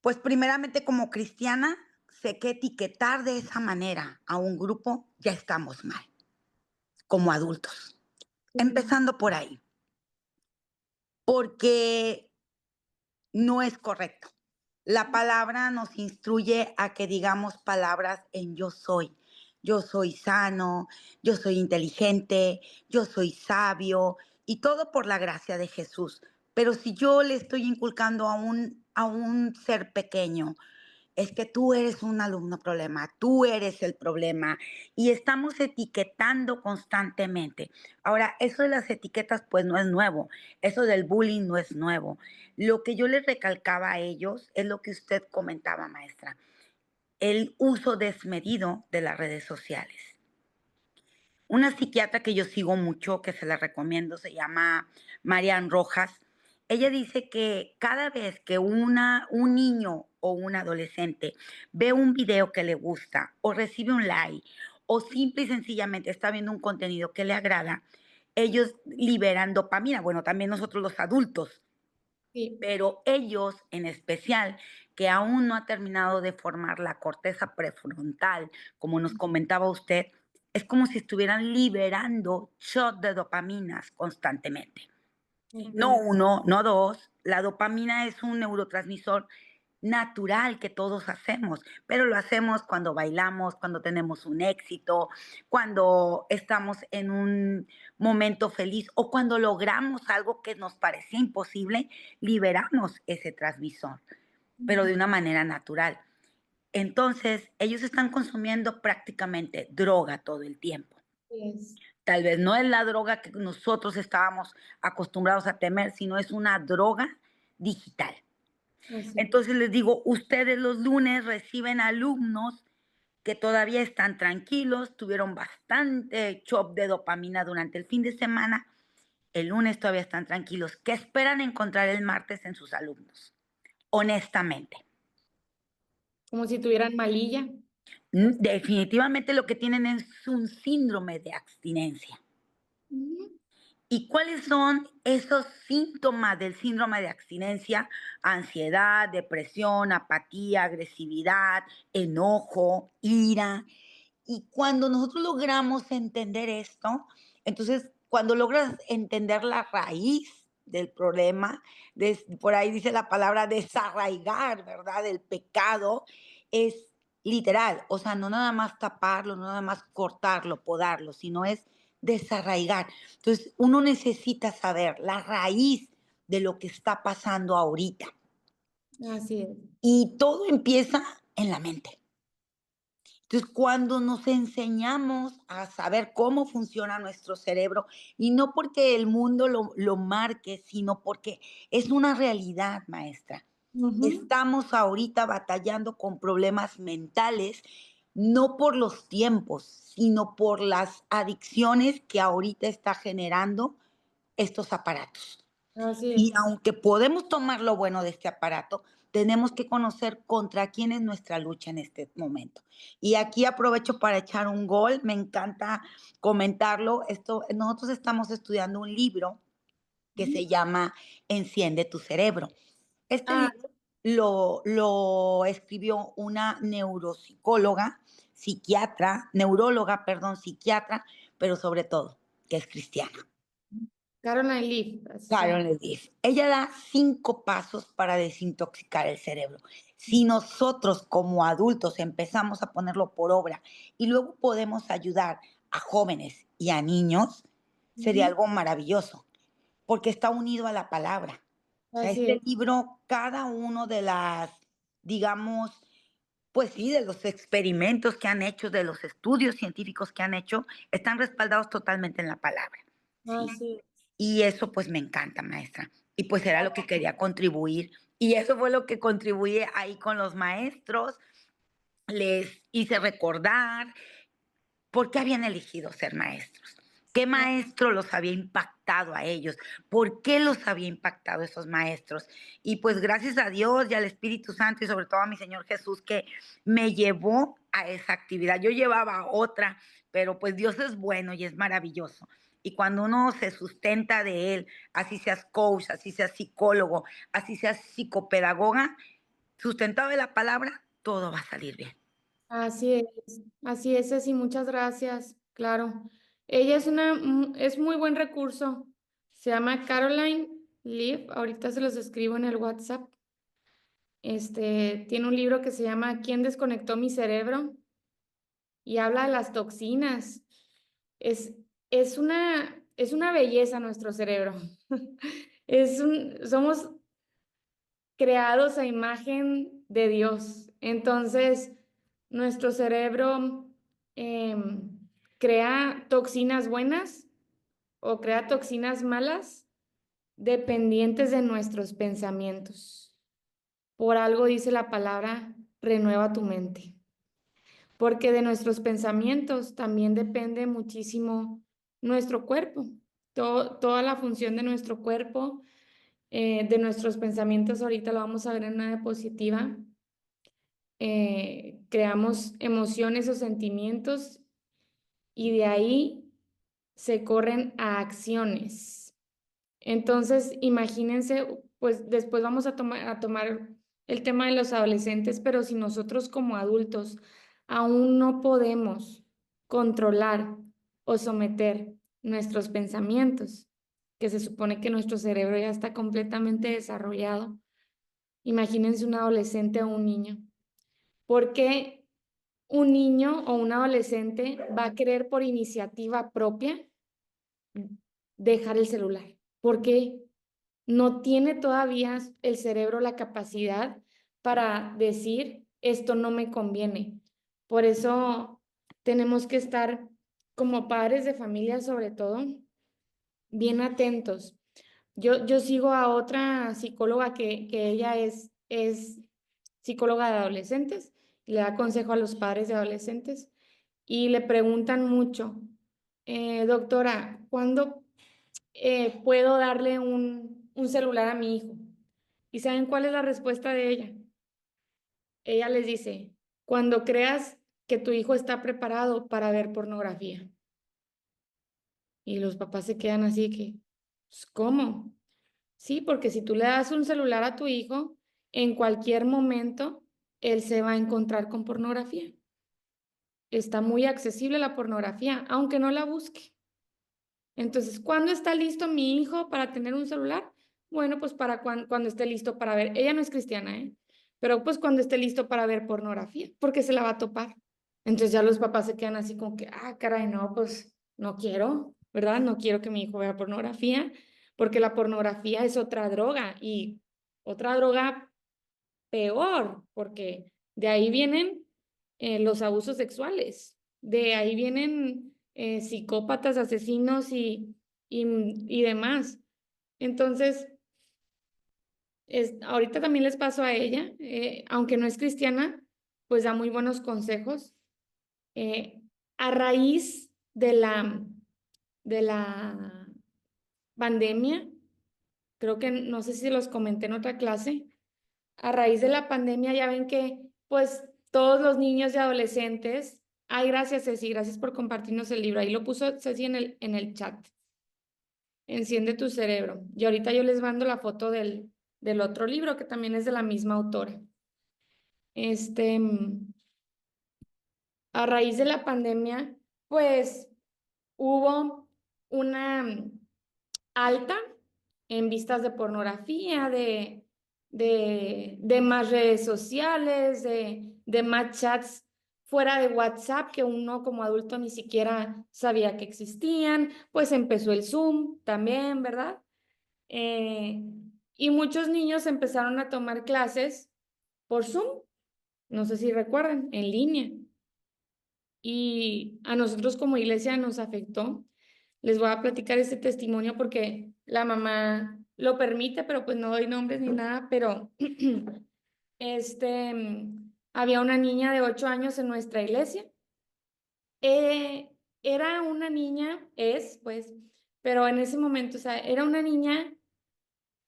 pues primeramente como cristiana, sé que etiquetar de esa manera a un grupo ya estamos mal, como adultos. Empezando por ahí. Porque no es correcto. La palabra nos instruye a que digamos palabras en yo soy. Yo soy sano, yo soy inteligente, yo soy sabio y todo por la gracia de Jesús. Pero si yo le estoy inculcando a un ser pequeño es que tú eres un alumno problema, tú eres el problema, y estamos etiquetando constantemente. Ahora, eso de las etiquetas pues no es nuevo, eso del bullying no es nuevo. Lo que yo les recalcaba a ellos es lo que usted comentaba, maestra, el uso desmedido de las redes sociales. Una psiquiatra que yo sigo mucho, que se la recomiendo, se llama Marian Rojas. Ella dice que cada vez que un niño o un adolescente ve un video que le gusta o recibe un like o simple y sencillamente está viendo un contenido que le agrada, ellos liberan dopamina. Bueno, también nosotros los adultos, Sí, pero ellos en especial, que aún no ha terminado de formar la corteza prefrontal, como nos comentaba usted, es como si estuvieran liberando shot de dopaminas constantemente. No ok. uno, no dos. La dopamina es un neurotransmisor natural que todos hacemos, pero lo hacemos cuando bailamos, cuando tenemos un éxito, cuando estamos en un momento feliz o cuando logramos algo que nos parecía imposible, liberamos ese transmisor, pero de una manera natural. Entonces, ellos están consumiendo prácticamente droga todo el tiempo. Yes. Tal vez no es la droga que nosotros estábamos acostumbrados a temer, sino es una droga digital. Así. Entonces les digo, ustedes los lunes reciben alumnos que todavía están tranquilos, tuvieron bastante chop de dopamina durante el fin de semana, el lunes todavía están tranquilos. ¿Qué esperan encontrar el martes en sus alumnos? Honestamente. Como si tuvieran malilla. Definitivamente lo que tienen es un síndrome de abstinencia. Ujú. ¿Y cuáles son esos síntomas del síndrome de abstinencia? Ansiedad, depresión, apatía, agresividad, enojo, ira. Y cuando nosotros logramos entender esto, entonces cuando logras entender la raíz del problema, por ahí dice la palabra desarraigar, ¿verdad? Del pecado, es literal, o sea, no nada más taparlo, no nada más cortarlo, podarlo, sino es desarraigar. Entonces, uno necesita saber la raíz de lo que está pasando ahorita. Así es. Y todo empieza en la mente. Entonces, cuando nos enseñamos a saber cómo funciona nuestro cerebro, y no porque el mundo lo marque, sino porque es una realidad, maestra. Ujú. Estamos ahorita batallando con problemas mentales, no por los tiempos, sino por las adicciones que ahorita está generando estos aparatos. Así Y es. aunque podemos tomar lo bueno de este aparato, tenemos que conocer contra quién es nuestra lucha en este momento. Y aquí aprovecho para echar un gol, me encanta comentarlo. Nosotros estamos estudiando un libro que se llama Enciende tu cerebro. Este Ah, libro lo escribió una neuropsicóloga, psiquiatra, pero sobre todo que es cristiana. Caroline Leaf, así se llama. Carol Leaf. Ella da 5 pasos para desintoxicar el cerebro. Si nosotros como adultos empezamos a ponerlo por obra y luego podemos ayudar a jóvenes y a niños, sería Ujú. algo maravilloso, porque está unido a la palabra. O sea, Así este es. libro, cada uno de las, digamos, pues sí, de los experimentos que han hecho, de los estudios científicos que han hecho, están respaldados totalmente en la palabra. ¿Sí? Así es. Y eso pues me encanta, maestra. Y pues era lo que quería contribuir. Y eso fue lo que contribuí ahí con los maestros. Les hice recordar por qué habían elegido ser maestros. ¿Qué maestro los había impactado a ellos? ¿Por qué los había impactado esos maestros? Y pues gracias a Dios y al Espíritu Santo y sobre todo a mi Señor Jesús que me llevó a esa actividad. Yo llevaba otra, pero pues Dios es bueno y es maravilloso. Y cuando uno se sustenta de Él, así seas coach, así seas psicólogo, así seas psicopedagoga, sustentado de la palabra, todo va a salir bien. Así es, Ceci, muchas gracias, claro. Ella es muy buen recurso. Se llama Caroline Leaf, ahorita se los escribo en el WhatsApp. Tiene un libro que se llama ¿Quién desconectó mi cerebro? Y habla de las toxinas. Es, es una belleza nuestro cerebro. Somos creados a imagen de Dios. Entonces, nuestro cerebro crea toxinas buenas o crea toxinas malas dependientes de nuestros pensamientos. Por algo dice la palabra, renueva tu mente. Porque de nuestros pensamientos también depende muchísimo nuestro cuerpo. Toda la función de nuestro cuerpo, de nuestros pensamientos, ahorita lo vamos a ver en una diapositiva. Creamos emociones o sentimientos y de ahí se corren a acciones. Entonces, imagínense, pues después vamos a tomar el tema de los adolescentes, pero si nosotros como adultos aún no podemos controlar o someter nuestros pensamientos, que se supone que nuestro cerebro ya está completamente desarrollado, imagínense un adolescente o un niño. ¿Por qué un niño o un adolescente va a querer por iniciativa propia dejar el celular? Porque no tiene todavía el cerebro la capacidad para decir, esto no me conviene. Por eso tenemos que estar como padres de familia, sobre todo, bien atentos. Yo sigo a otra psicóloga que ella es psicóloga de adolescentes, le da consejo a los padres de adolescentes y le preguntan mucho, doctora, ¿cuándo puedo darle un celular a mi hijo? ¿Y saben cuál es la respuesta de ella? Ella les dice, cuando creas que tu hijo está preparado para ver pornografía. Y los papás se quedan así que, pues, ¿cómo? Sí, porque si tú le das un celular a tu hijo, en cualquier momento él se va a encontrar con pornografía. Está muy accesible la pornografía, aunque no la busque. Entonces, ¿cuándo está listo mi hijo para tener un celular? Bueno, pues para cuando esté listo para ver. Ella no es cristiana, ¿eh? Pero pues cuando esté listo para ver pornografía, porque se la va a topar. Entonces ya los papás se quedan así como que, ah, caray, no, pues no quiero, ¿verdad? No quiero que mi hijo vea pornografía, porque la pornografía es otra droga y otra droga peor, porque de ahí vienen los abusos sexuales, de ahí vienen psicópatas, asesinos y demás. Entonces, ahorita también les paso a ella, aunque no es cristiana, pues da muy buenos consejos. A raíz de la pandemia, creo que no sé si los comenté en otra clase, a raíz de la pandemia ya ven que pues todos los niños y adolescentes, ay, gracias Ceci, gracias por compartirnos el libro, ahí lo puso Ceci en el chat, Enciende tu cerebro, y ahorita yo les mando la foto del otro libro que también es de la misma autora. A raíz de la pandemia, pues hubo una alta en vistas de pornografía, de más redes sociales, de más chats fuera de WhatsApp que uno como adulto ni siquiera sabía que existían, pues empezó el Zoom también, ¿verdad? Y muchos niños empezaron a tomar clases por Zoom, no sé si recuerdan, en línea. Y a nosotros como iglesia nos afectó. Les voy a platicar este testimonio porque la mamá lo permite, pero pues no doy nombres ni nada, pero había una niña de 8 años en nuestra iglesia. Era una niña, pues, pero en ese momento, o sea, era una niña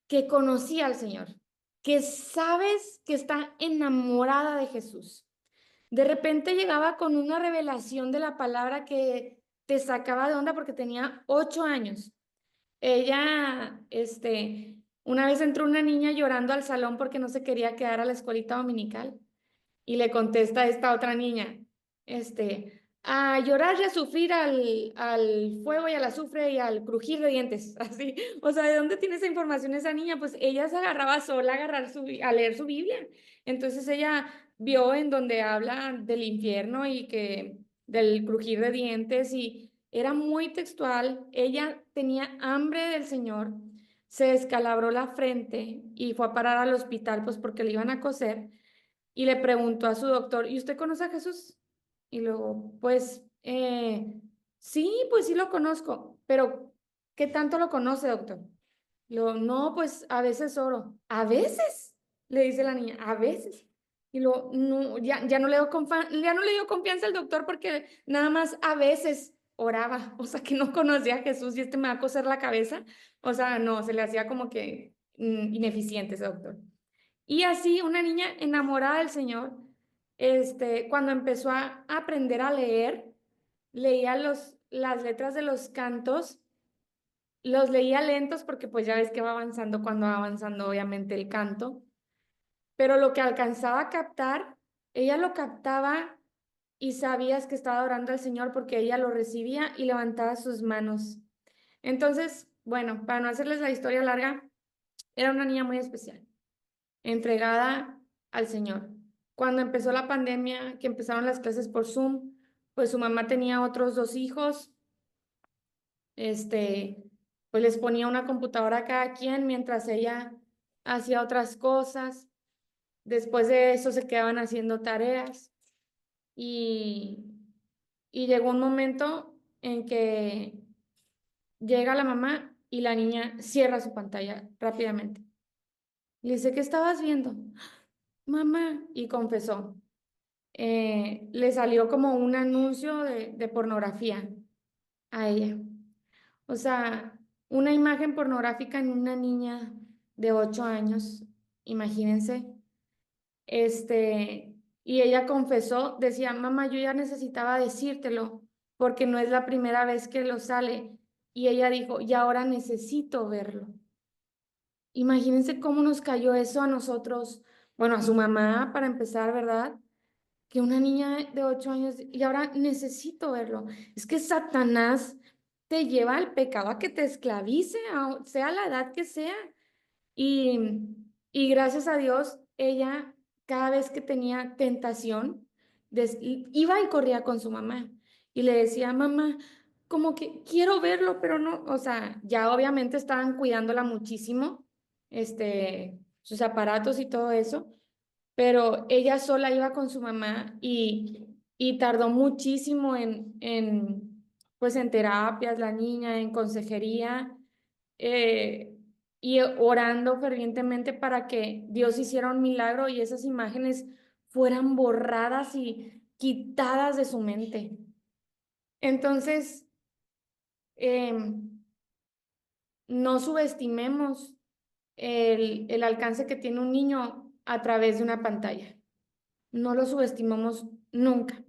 que conocía al Señor, que sabes que está enamorada de Jesús. De repente llegaba con una revelación de la palabra que te sacaba de onda porque tenía 8 años. Ella, una vez entró una niña llorando al salón porque no se quería quedar a la escuelita dominical y le contesta a esta otra niña, a llorar y a sufrir al fuego y al azufre y al crujir de dientes, así. O sea, ¿de dónde tiene esa información esa niña? Pues ella se agarraba sola a leer su Biblia. Entonces ella vio en donde habla del infierno y que del crujir de dientes y era muy textual. Ella tenía hambre del Señor, se descalabró la frente y fue a parar al hospital pues porque le iban a coser. y le preguntó a su doctor, ¿y usted conoce a Jesús? Y luego, pues, sí, pues sí lo conozco, pero ¿qué tanto lo conoce, doctor? Luego, no, pues a veces oro. ¿A veces? Le dice la niña, a veces. Y luego, no, ya no le ya no le dio confianza al doctor porque nada más a veces oraba, o sea, que no conocía a Jesús y me va a coser la cabeza. O sea, no, se le hacía como que ineficiente ese doctor. Y así una niña enamorada del Señor, cuando empezó a aprender a leer, leía las letras de los cantos, los leía lentos porque pues ya ves que va avanzando cuando va avanzando obviamente el canto, pero lo que alcanzaba a captar, ella lo captaba y sabías que estaba orando al Señor porque ella lo recibía y levantaba sus manos. Entonces, bueno, para no hacerles la historia larga, era una niña muy especial, entregada al Señor. Cuando empezó la pandemia, que empezaron las clases por Zoom, pues su mamá tenía otros 2 hijos, pues les ponía una computadora a cada quien mientras ella hacía otras cosas. Después de eso se quedaban haciendo tareas y, y llegó un momento en que llega la mamá y la niña cierra su pantalla rápidamente. Le dice, ¿qué estabas viendo? Mamá, y confesó. Le salió como un anuncio de pornografía a ella. O sea, una imagen pornográfica en una niña de 8 años, imagínense. Y ella confesó, decía, mamá, yo ya necesitaba decírtelo porque no es la primera vez que lo sale. Y ella dijo, y ahora necesito verlo. Imagínense cómo nos cayó eso a nosotros, bueno, a su mamá para empezar, ¿verdad? Que una niña de 8 años, y ahora necesito verlo. Es que Satanás te lleva al pecado a que te esclavice, sea la edad que sea. Y, y gracias a Dios, ella cada vez que tenía tentación, iba y corría con su mamá y le decía, mamá, como que quiero verlo, pero no, o sea, ya obviamente estaban cuidándola muchísimo, sus aparatos y todo eso, pero ella sola iba con su mamá y tardó muchísimo pues en terapias, la niña, en consejería, y orando fervientemente para que Dios hiciera un milagro y esas imágenes fueran borradas y quitadas de su mente. Entonces, no subestimemos el alcance que tiene un niño a través de una pantalla. No lo subestimamos nunca.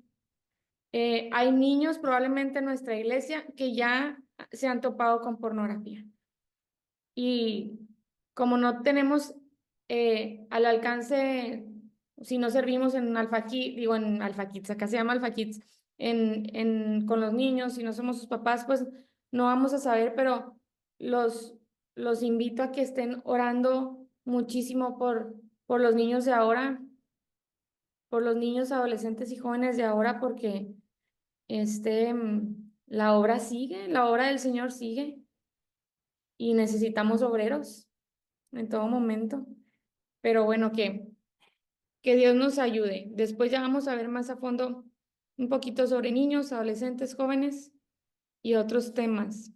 Hay niños probablemente en nuestra iglesia que ya se han topado con pornografía. Y como no tenemos al alcance, si no servimos en Alpha Kids, digo en Alpha Kids, acá se llama Alpha Kids, con los niños, si no somos sus papás, pues no vamos a saber, pero los invito a que estén orando muchísimo por los niños de ahora, por los niños, adolescentes y jóvenes de ahora, porque la obra sigue, la obra del Señor sigue y necesitamos obreros en todo momento. Pero bueno, que Dios nos ayude. Después ya vamos a ver más a fondo un poquito sobre niños, adolescentes, jóvenes y otros temas.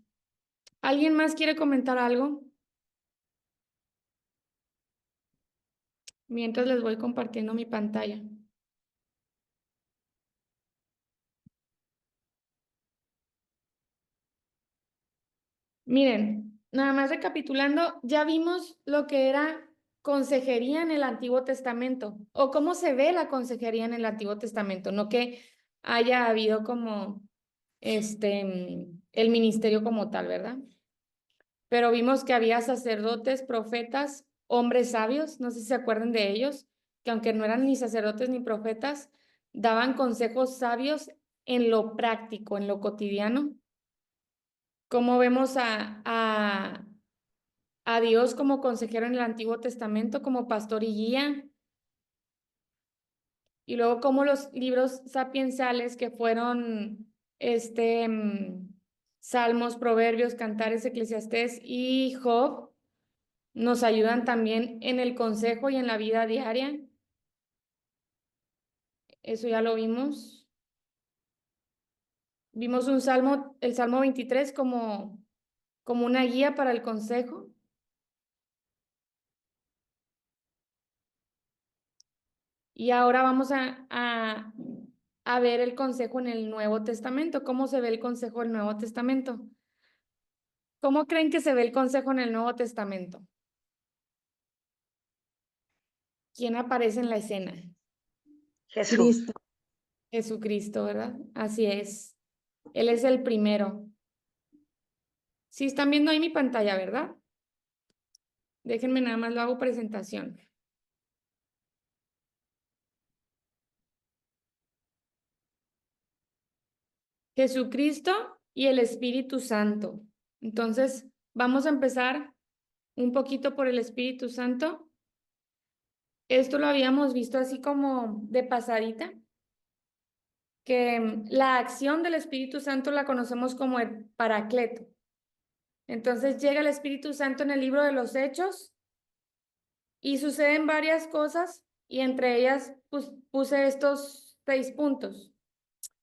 ¿Alguien más quiere comentar algo? Mientras les voy compartiendo mi pantalla. Miren, nada más recapitulando, ya vimos lo que era consejería en el Antiguo Testamento o cómo se ve la consejería en el Antiguo Testamento, no que haya habido como el ministerio como tal, ¿verdad? Pero vimos que había sacerdotes, profetas, hombres sabios, no sé si se acuerdan de ellos, que aunque no eran ni sacerdotes ni profetas, daban consejos sabios en lo práctico, en lo cotidiano. Como vemos a Dios como consejero en el Antiguo Testamento, como pastor y guía, y luego como los libros sapiensales que fueron Salmos, Proverbios, Cantares, Eclesiastés y Job nos ayudan también en el consejo y en la vida diaria. Eso ya lo vimos. Vimos un salmo, el Salmo 23 como una guía para el consejo. Y ahora vamos a ver el consejo en el Nuevo Testamento. ¿Cómo se ve el consejo en el Nuevo Testamento? ¿Cómo creen que se ve el consejo en el Nuevo Testamento? ¿Quién aparece en la escena? Jesús. Cristo. Jesucristo, ¿verdad? Así es. Él es el primero. Sí, están viendo ahí mi pantalla, ¿verdad? Déjenme nada más lo hago presentación. Jesucristo y el Espíritu Santo. Entonces, vamos a empezar un poquito por el Espíritu Santo. Esto lo habíamos visto así como de pasadita, que la acción del Espíritu Santo la conocemos como el Paracleto. Entonces llega el Espíritu Santo en el libro de los Hechos y suceden varias cosas y entre ellas pues, puse estos 6 puntos.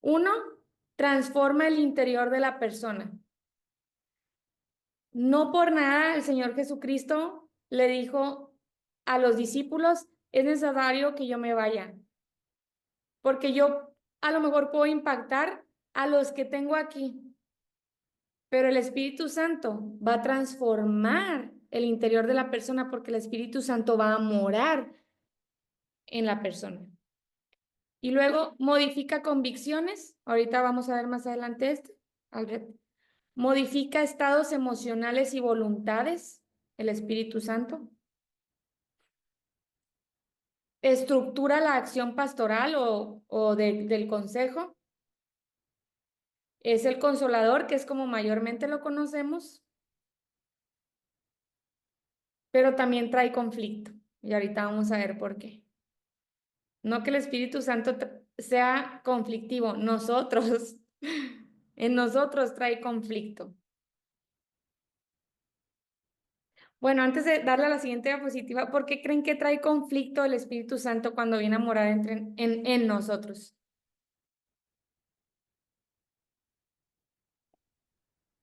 1, transforma el interior de la persona. No por nada el Señor Jesucristo le dijo a los discípulos, es necesario que yo me vaya, porque yo a lo mejor puedo impactar a los que tengo aquí, pero el Espíritu Santo va a transformar el interior de la persona porque el Espíritu Santo va a morar en la persona. Y luego modifica convicciones, ahorita vamos a ver más adelante Albert. Modifica estados emocionales y voluntades, el Espíritu Santo. Estructura la acción pastoral o del consejo. Es el consolador, que es como mayormente lo conocemos, pero también trae conflicto. Y ahorita vamos a ver por qué. No que el Espíritu Santo sea conflictivo, nosotros, en nosotros trae conflicto. Bueno, antes de darle a la siguiente diapositiva, ¿por qué creen que trae conflicto el Espíritu Santo cuando viene a morar en nosotros?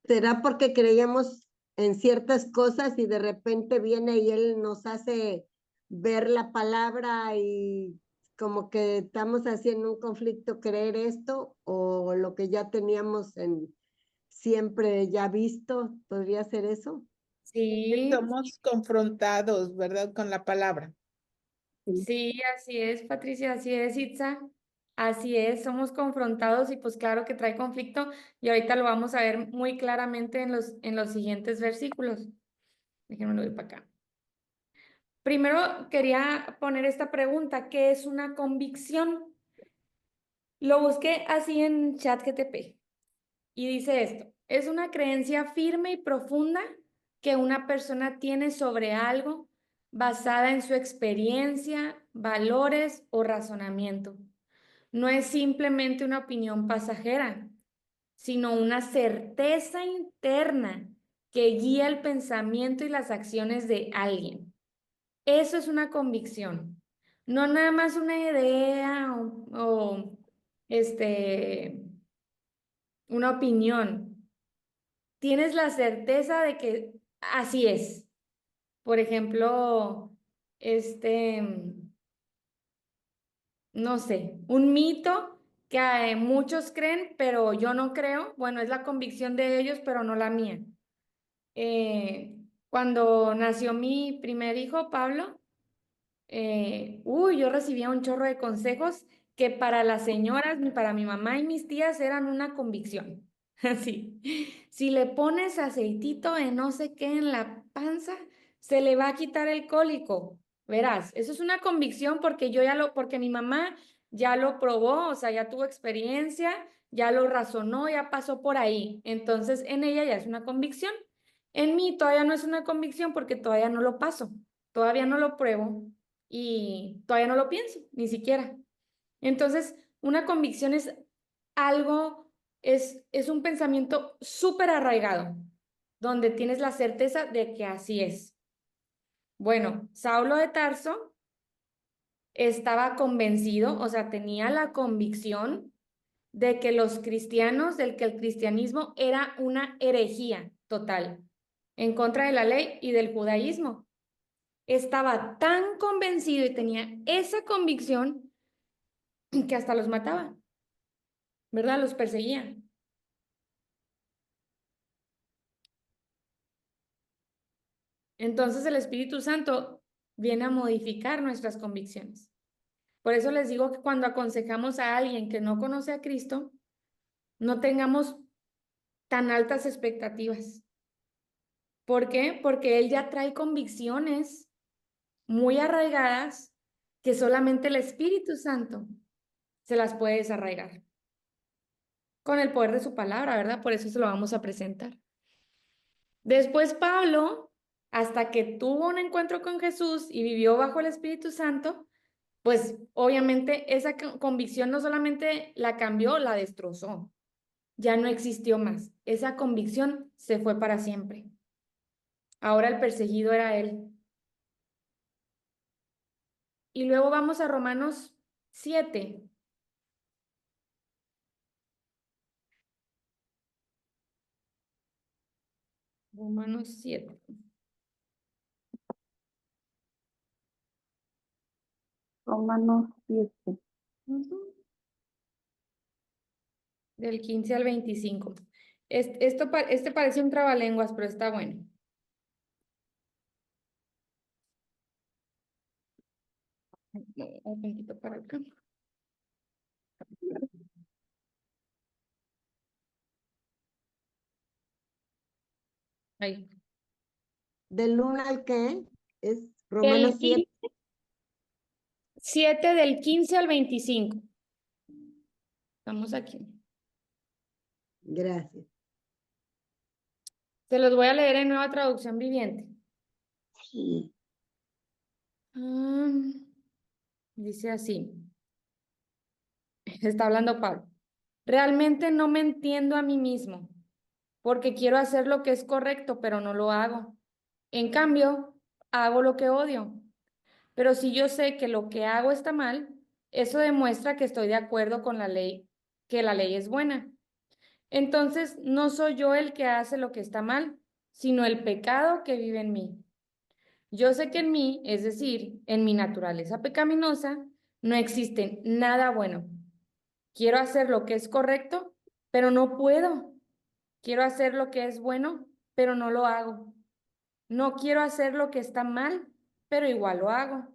¿Será porque creíamos en ciertas cosas y de repente viene y Él nos hace ver la palabra y como que estamos haciendo un conflicto creer esto o lo que ya teníamos siempre ya visto? ¿Podría ser eso? Sí, Somos confrontados, ¿verdad? Con la palabra. sí, así es, Patricia, así es, Itza. Así es, somos confrontados y pues claro que trae conflicto y ahorita lo vamos a ver muy claramente en los siguientes versículos. Déjenme lo ir para acá. Primero quería poner esta pregunta, ¿qué es una convicción? Lo busqué así en ChatGPT y dice esto, es una creencia firme y profunda que una persona tiene sobre algo basada en su experiencia, valores o razonamiento. No es simplemente una opinión pasajera, sino una certeza interna que guía el pensamiento y las acciones de alguien. Eso es una convicción, no nada más una idea una opinión. Tienes la certeza de que así es. Por ejemplo, no sé, un mito que muchos creen, pero yo no creo. Bueno, es la convicción de ellos, pero no la mía. Cuando nació mi primer hijo, Pablo, yo recibía un chorro de consejos que para las señoras, para mi mamá y mis tías eran una convicción. Así, si le pones aceitito de no sé qué en la panza, se le va a quitar el cólico. Verás, eso es una convicción porque porque mi mamá ya lo probó, o sea, ya tuvo experiencia, ya lo razonó, ya pasó por ahí. Entonces, en ella ya es una convicción. En mí todavía no es una convicción porque todavía no lo paso, todavía no lo pruebo y todavía no lo pienso, ni siquiera. Entonces, una convicción es algo, es un pensamiento súper arraigado, donde tienes la certeza de que así es. Bueno, Saulo de Tarso estaba convencido, o sea, tenía la convicción de que los cristianos, del que el cristianismo era una herejía total, en contra de la ley y del judaísmo. Estaba tan convencido y tenía esa convicción que hasta los mataba, ¿verdad? Los perseguía. Entonces el Espíritu Santo viene a modificar nuestras convicciones. Por eso les digo que cuando aconsejamos a alguien que no conoce a Cristo, no tengamos tan altas expectativas. ¿Por qué? Porque él ya trae convicciones muy arraigadas que solamente el Espíritu Santo se las puede desarraigar. Con el poder de su palabra, ¿verdad? Por eso se lo vamos a presentar. Después Pablo, hasta que tuvo un encuentro con Jesús y vivió bajo el Espíritu Santo, pues obviamente esa convicción no solamente la cambió, la destrozó. Ya no existió más. Esa convicción se fue para siempre. Ahora el perseguido era él. Y luego vamos a Romanos 7. Romanos 7. Romanos 7. Del 15 al 25. Este parece un trabalenguas, pero está bueno. Un poquito para acá. Ahí. ¿Del 1 al qué? Es Romanos 7. 7 del 15 al 25. Estamos aquí. Gracias. Se los voy a leer en Nueva Traducción Viviente. Sí. Dice así. Está hablando Pablo. Realmente no me entiendo a mí mismo, porque quiero hacer lo que es correcto, pero no lo hago. En cambio, hago lo que odio. Pero si yo sé que lo que hago está mal, eso demuestra que estoy de acuerdo con la ley, que la ley es buena. Entonces, no soy yo el que hace lo que está mal, sino el pecado que vive en mí. Yo sé que en mí, es decir, en mi naturaleza pecaminosa, no existe nada bueno. Quiero hacer lo que es correcto, pero no puedo. Quiero hacer lo que es bueno, pero no lo hago. No quiero hacer lo que está mal, pero igual lo hago.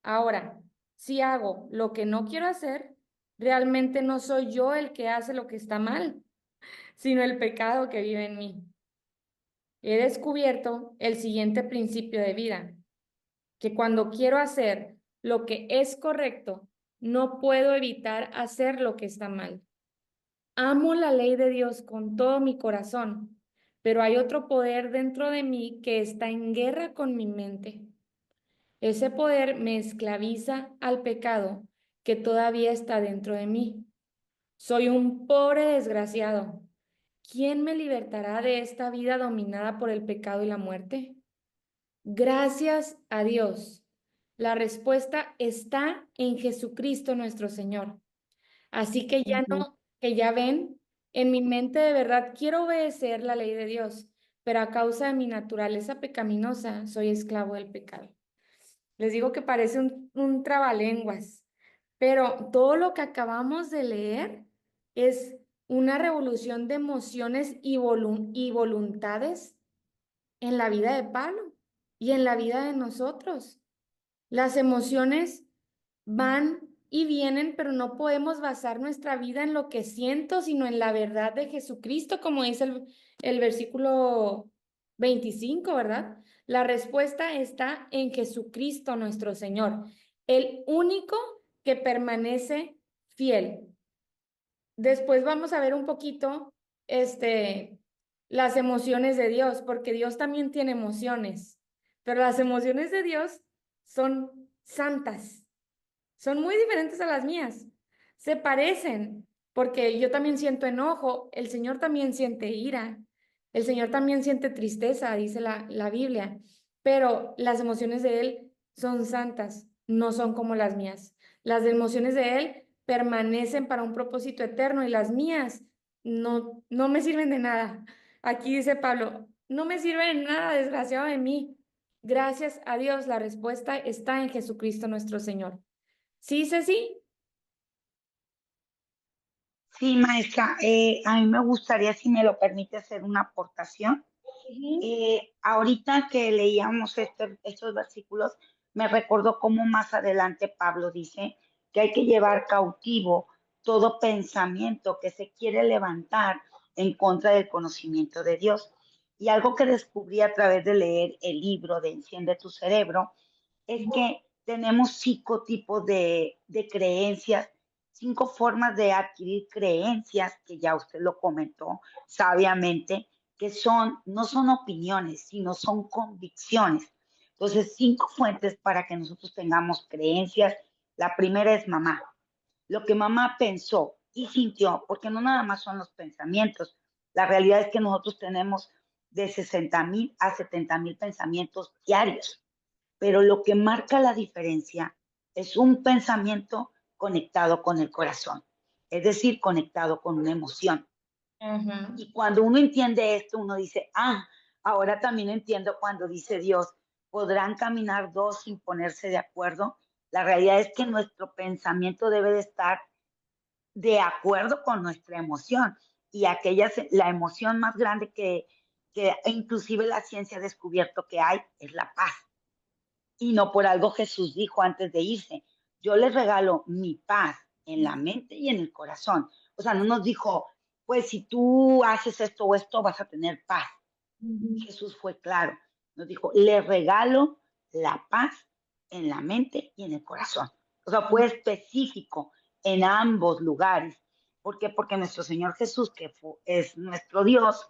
Ahora, si hago lo que no quiero hacer, realmente no soy yo el que hace lo que está mal, sino el pecado que vive en mí. He descubierto el siguiente principio de vida, que cuando quiero hacer lo que es correcto, no puedo evitar hacer lo que está mal. Amo la ley de Dios con todo mi corazón, pero hay otro poder dentro de mí que está en guerra con mi mente. Ese poder me esclaviza al pecado que todavía está dentro de mí. Soy un pobre desgraciado. ¿Quién me libertará de esta vida dominada por el pecado y la muerte? Gracias a Dios. La respuesta está en Jesucristo nuestro Señor. Así que ya ven, en mi mente de verdad quiero obedecer la ley de Dios, pero a causa de mi naturaleza pecaminosa soy esclavo del pecado. Les digo que parece un trabalenguas, pero todo lo que acabamos de leer es una revolución de emociones y voluntades en la vida de Pablo y en la vida de nosotros. Las emociones van y vienen, pero no podemos basar nuestra vida en lo que siento, sino en la verdad de Jesucristo, como dice el versículo 25, ¿verdad? La respuesta está en Jesucristo nuestro Señor, el único que permanece fiel. Después vamos a ver un poquito las emociones de Dios, porque Dios también tiene emociones, pero las emociones de Dios son santas. Son muy diferentes a las mías. Se parecen, porque yo también siento enojo, el Señor también siente ira, el Señor también siente tristeza, dice la Biblia, pero las emociones de Él son santas. no son como las mías. Las emociones de Él permanecen para un propósito eterno y las mías no me sirven de nada. Aquí dice Pablo, no me sirve de nada, desgraciado de mí. Gracias a Dios, la respuesta está en Jesucristo nuestro Señor. ¿Sí, Ceci? Sí, maestra, a mí me gustaría, si me lo permite, hacer una aportación. Ahorita que leíamos estos versículos, me recordó cómo más adelante Pablo dice que hay que llevar cautivo todo pensamiento que se quiere levantar en contra del conocimiento de Dios. Y algo que descubrí a través de leer el libro de Enciende tu Cerebro es que tenemos 5 tipos de creencias, 5 formas de adquirir creencias, que ya usted lo comentó sabiamente, que no son opiniones, sino son convicciones. Entonces, 5 fuentes para que nosotros tengamos creencias. La primera es mamá. Lo que mamá pensó y sintió, porque no nada más son los pensamientos. La realidad es que nosotros tenemos de 60,000 a 70,000 pensamientos diarios, pero lo que marca la diferencia es un pensamiento conectado con el corazón, es decir, conectado con una emoción. Y cuando uno entiende esto, uno dice, ahora también entiendo cuando dice Dios, podrán caminar dos sin ponerse de acuerdo. La realidad es que nuestro pensamiento debe de estar de acuerdo con nuestra emoción. Y la emoción más grande que inclusive la ciencia ha descubierto que hay es la paz. Y no por algo Jesús dijo antes de irse, yo les regalo mi paz en la mente y en el corazón. O sea, no nos dijo, pues si tú haces esto o esto vas a tener paz. Jesús fue claro, nos dijo, les regalo la paz en la mente y en el corazón. O sea, fue específico en ambos lugares. ¿Por qué? Porque nuestro Señor Jesús, que es nuestro Dios,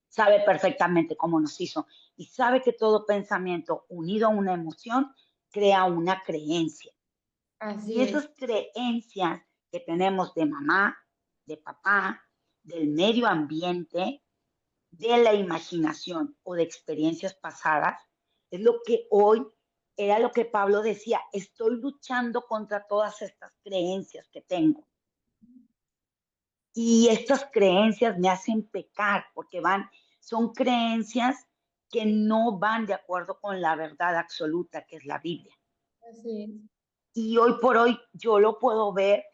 sabe perfectamente cómo nos hizo y sabe que todo pensamiento unido a una emoción crea una creencia. Así Y esas es. creencias que tenemos de mamá, de papá, del medio ambiente, de la imaginación o de experiencias pasadas, es lo que hoy era lo que Pablo decía, estoy luchando contra todas estas creencias que tengo. Y estas creencias me hacen pecar porque son creencias que no van de acuerdo con la verdad absoluta que es la Biblia. Así es. Y hoy por hoy yo lo puedo ver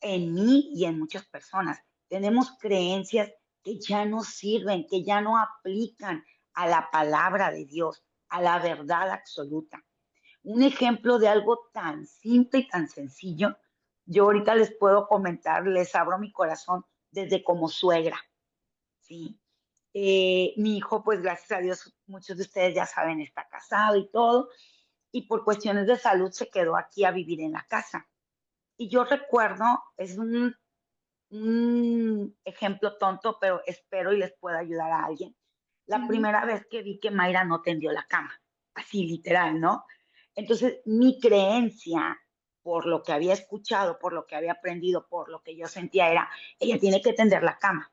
en mí y en muchas personas. Tenemos creencias que ya no sirven, que ya no aplican a la palabra de Dios, a la verdad absoluta. Un ejemplo de algo tan simple y tan sencillo, yo ahorita les puedo comentar, les abro mi corazón desde como suegra, ¿sí? Mi hijo, pues gracias a Dios, muchos de ustedes ya saben, está casado y todo, y por cuestiones de salud se quedó aquí a vivir en la casa. Y yo recuerdo, es un ejemplo tonto, pero espero y les pueda ayudar a alguien. La primera vez que vi que Mayra no tendió la cama, así literal, ¿no? Entonces, mi creencia, por lo que había escuchado, por lo que había aprendido, por lo que yo sentía era, ella tiene que tender la cama.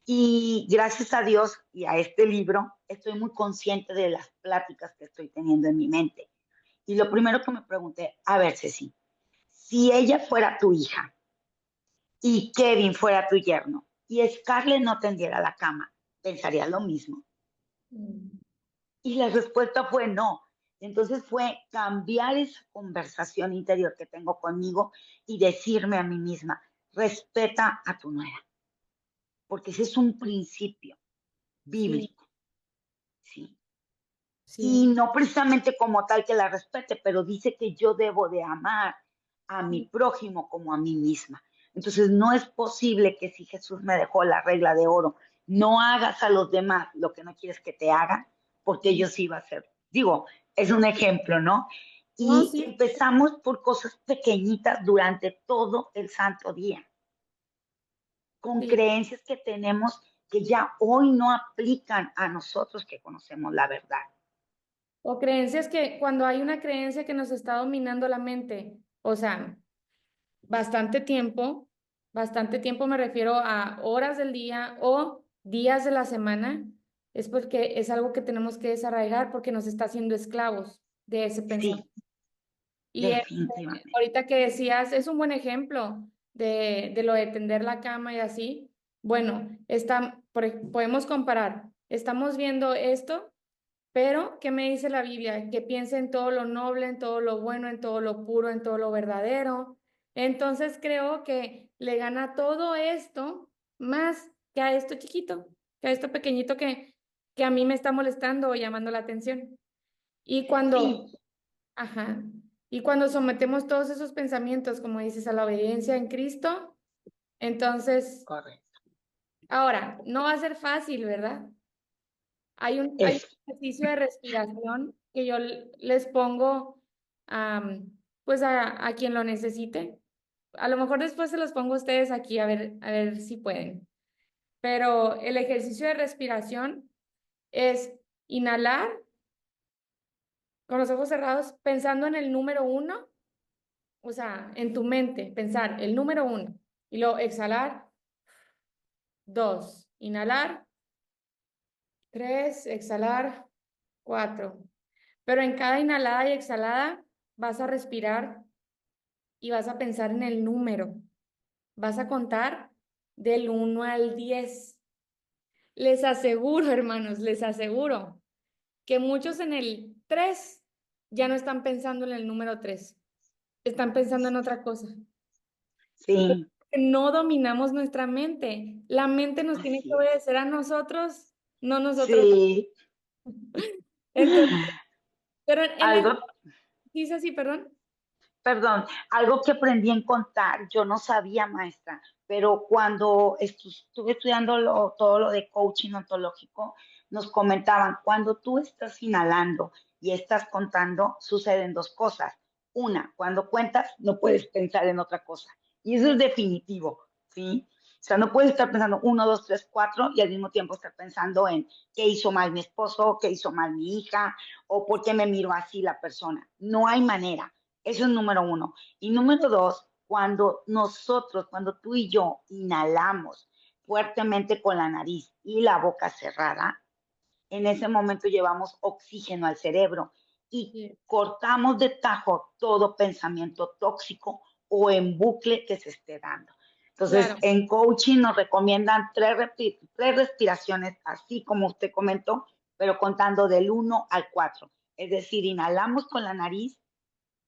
Y gracias a Dios y a este libro, estoy muy consciente de las pláticas que estoy teniendo en mi mente. Y lo primero que me pregunté, a ver, Ceci, si ella fuera tu hija y Kevin fuera tu yerno y Scarlett no tendiera la cama, ¿pensarías lo mismo? Y la respuesta fue no. Entonces fue cambiar esa conversación interior que tengo conmigo y decirme a mí misma, respeta a tu nuera, porque ese es un principio bíblico, ¿sí? Y no precisamente como tal que la respete, pero dice que yo debo de amar a mi prójimo como a mí misma. Entonces no es posible que si Jesús me dejó la regla de oro, no hagas a los demás lo que no quieres que te hagan, porque ellos sí va a hacer. Digo, es un ejemplo, ¿no? Y empezamos por cosas pequeñitas durante todo el santo día, con creencias que tenemos que ya hoy no aplican a nosotros que conocemos la verdad. O creencias que cuando hay una creencia que nos está dominando la mente, o sea, bastante tiempo me refiero a horas del día o días de la semana, es porque es algo que tenemos que desarraigar porque nos está haciendo esclavos. de ese pensamiento. Sí, Y definitivamente. ahorita que decías, es un buen ejemplo de lo de tender la cama y así. Bueno, podemos comparar. Estamos viendo esto, pero ¿qué me dice la Biblia? Que piense en todo lo noble, en todo lo bueno, en todo lo puro, en todo lo verdadero. Entonces creo que le gana todo esto más que a esto chiquito, que a esto pequeñito que a mí me está molestando o llamando la atención. Y cuando, Sí, ajá, y cuando sometemos todos esos pensamientos, como dices, a la obediencia en Cristo, entonces, correcto. ahora, no va a ser fácil, ¿verdad? Hay un Es, ejercicio de respiración que yo les pongo pues a quien lo necesite. A lo mejor después se los pongo a ustedes aquí a ver si pueden. Pero el ejercicio de respiración es inhalar con los ojos cerrados pensando en el número 1, o sea, en tu mente, pensar el número 1 y luego exhalar 2, inhalar 3, exhalar 4. Pero en cada inhalada y exhalada vas a respirar y vas a pensar en el número. Vas a contar del 1 al 10. Les aseguro, hermanos, les aseguro que muchos en el 3 ya no están pensando en el número 3. Están pensando en otra cosa. sí, No dominamos nuestra mente. La mente nos tiene que así es. obedecer a nosotros, no nosotros. Sí. Entonces, pero en el... Algo, ¿Dice así, perdón? perdón, algo que aprendí en contar, yo no sabía, maestra, pero cuando estuve estudiando todo lo de coaching ontológico, nos comentaban, cuando tú estás inhalando y estás contando, suceden dos cosas. Una, cuando cuentas, no puedes pensar en otra cosa. Y eso es definitivo, ¿sí? O sea, no puedes estar pensando 1, 2, 3, 4 y al mismo tiempo estar pensando en qué hizo mal mi esposo, qué hizo mal mi hija o por qué me miró así la persona. No hay manera. Eso es número uno. Y número dos, cuando tú y yo inhalamos fuertemente con la nariz y la boca cerrada, en ese momento llevamos oxígeno al cerebro y Sí. cortamos de tajo todo pensamiento tóxico o en bucle que se esté dando. Entonces, Claro. en coaching nos recomiendan tres respiraciones, así como usted comentó, pero contando del 1 al 4. Es decir, inhalamos con la nariz,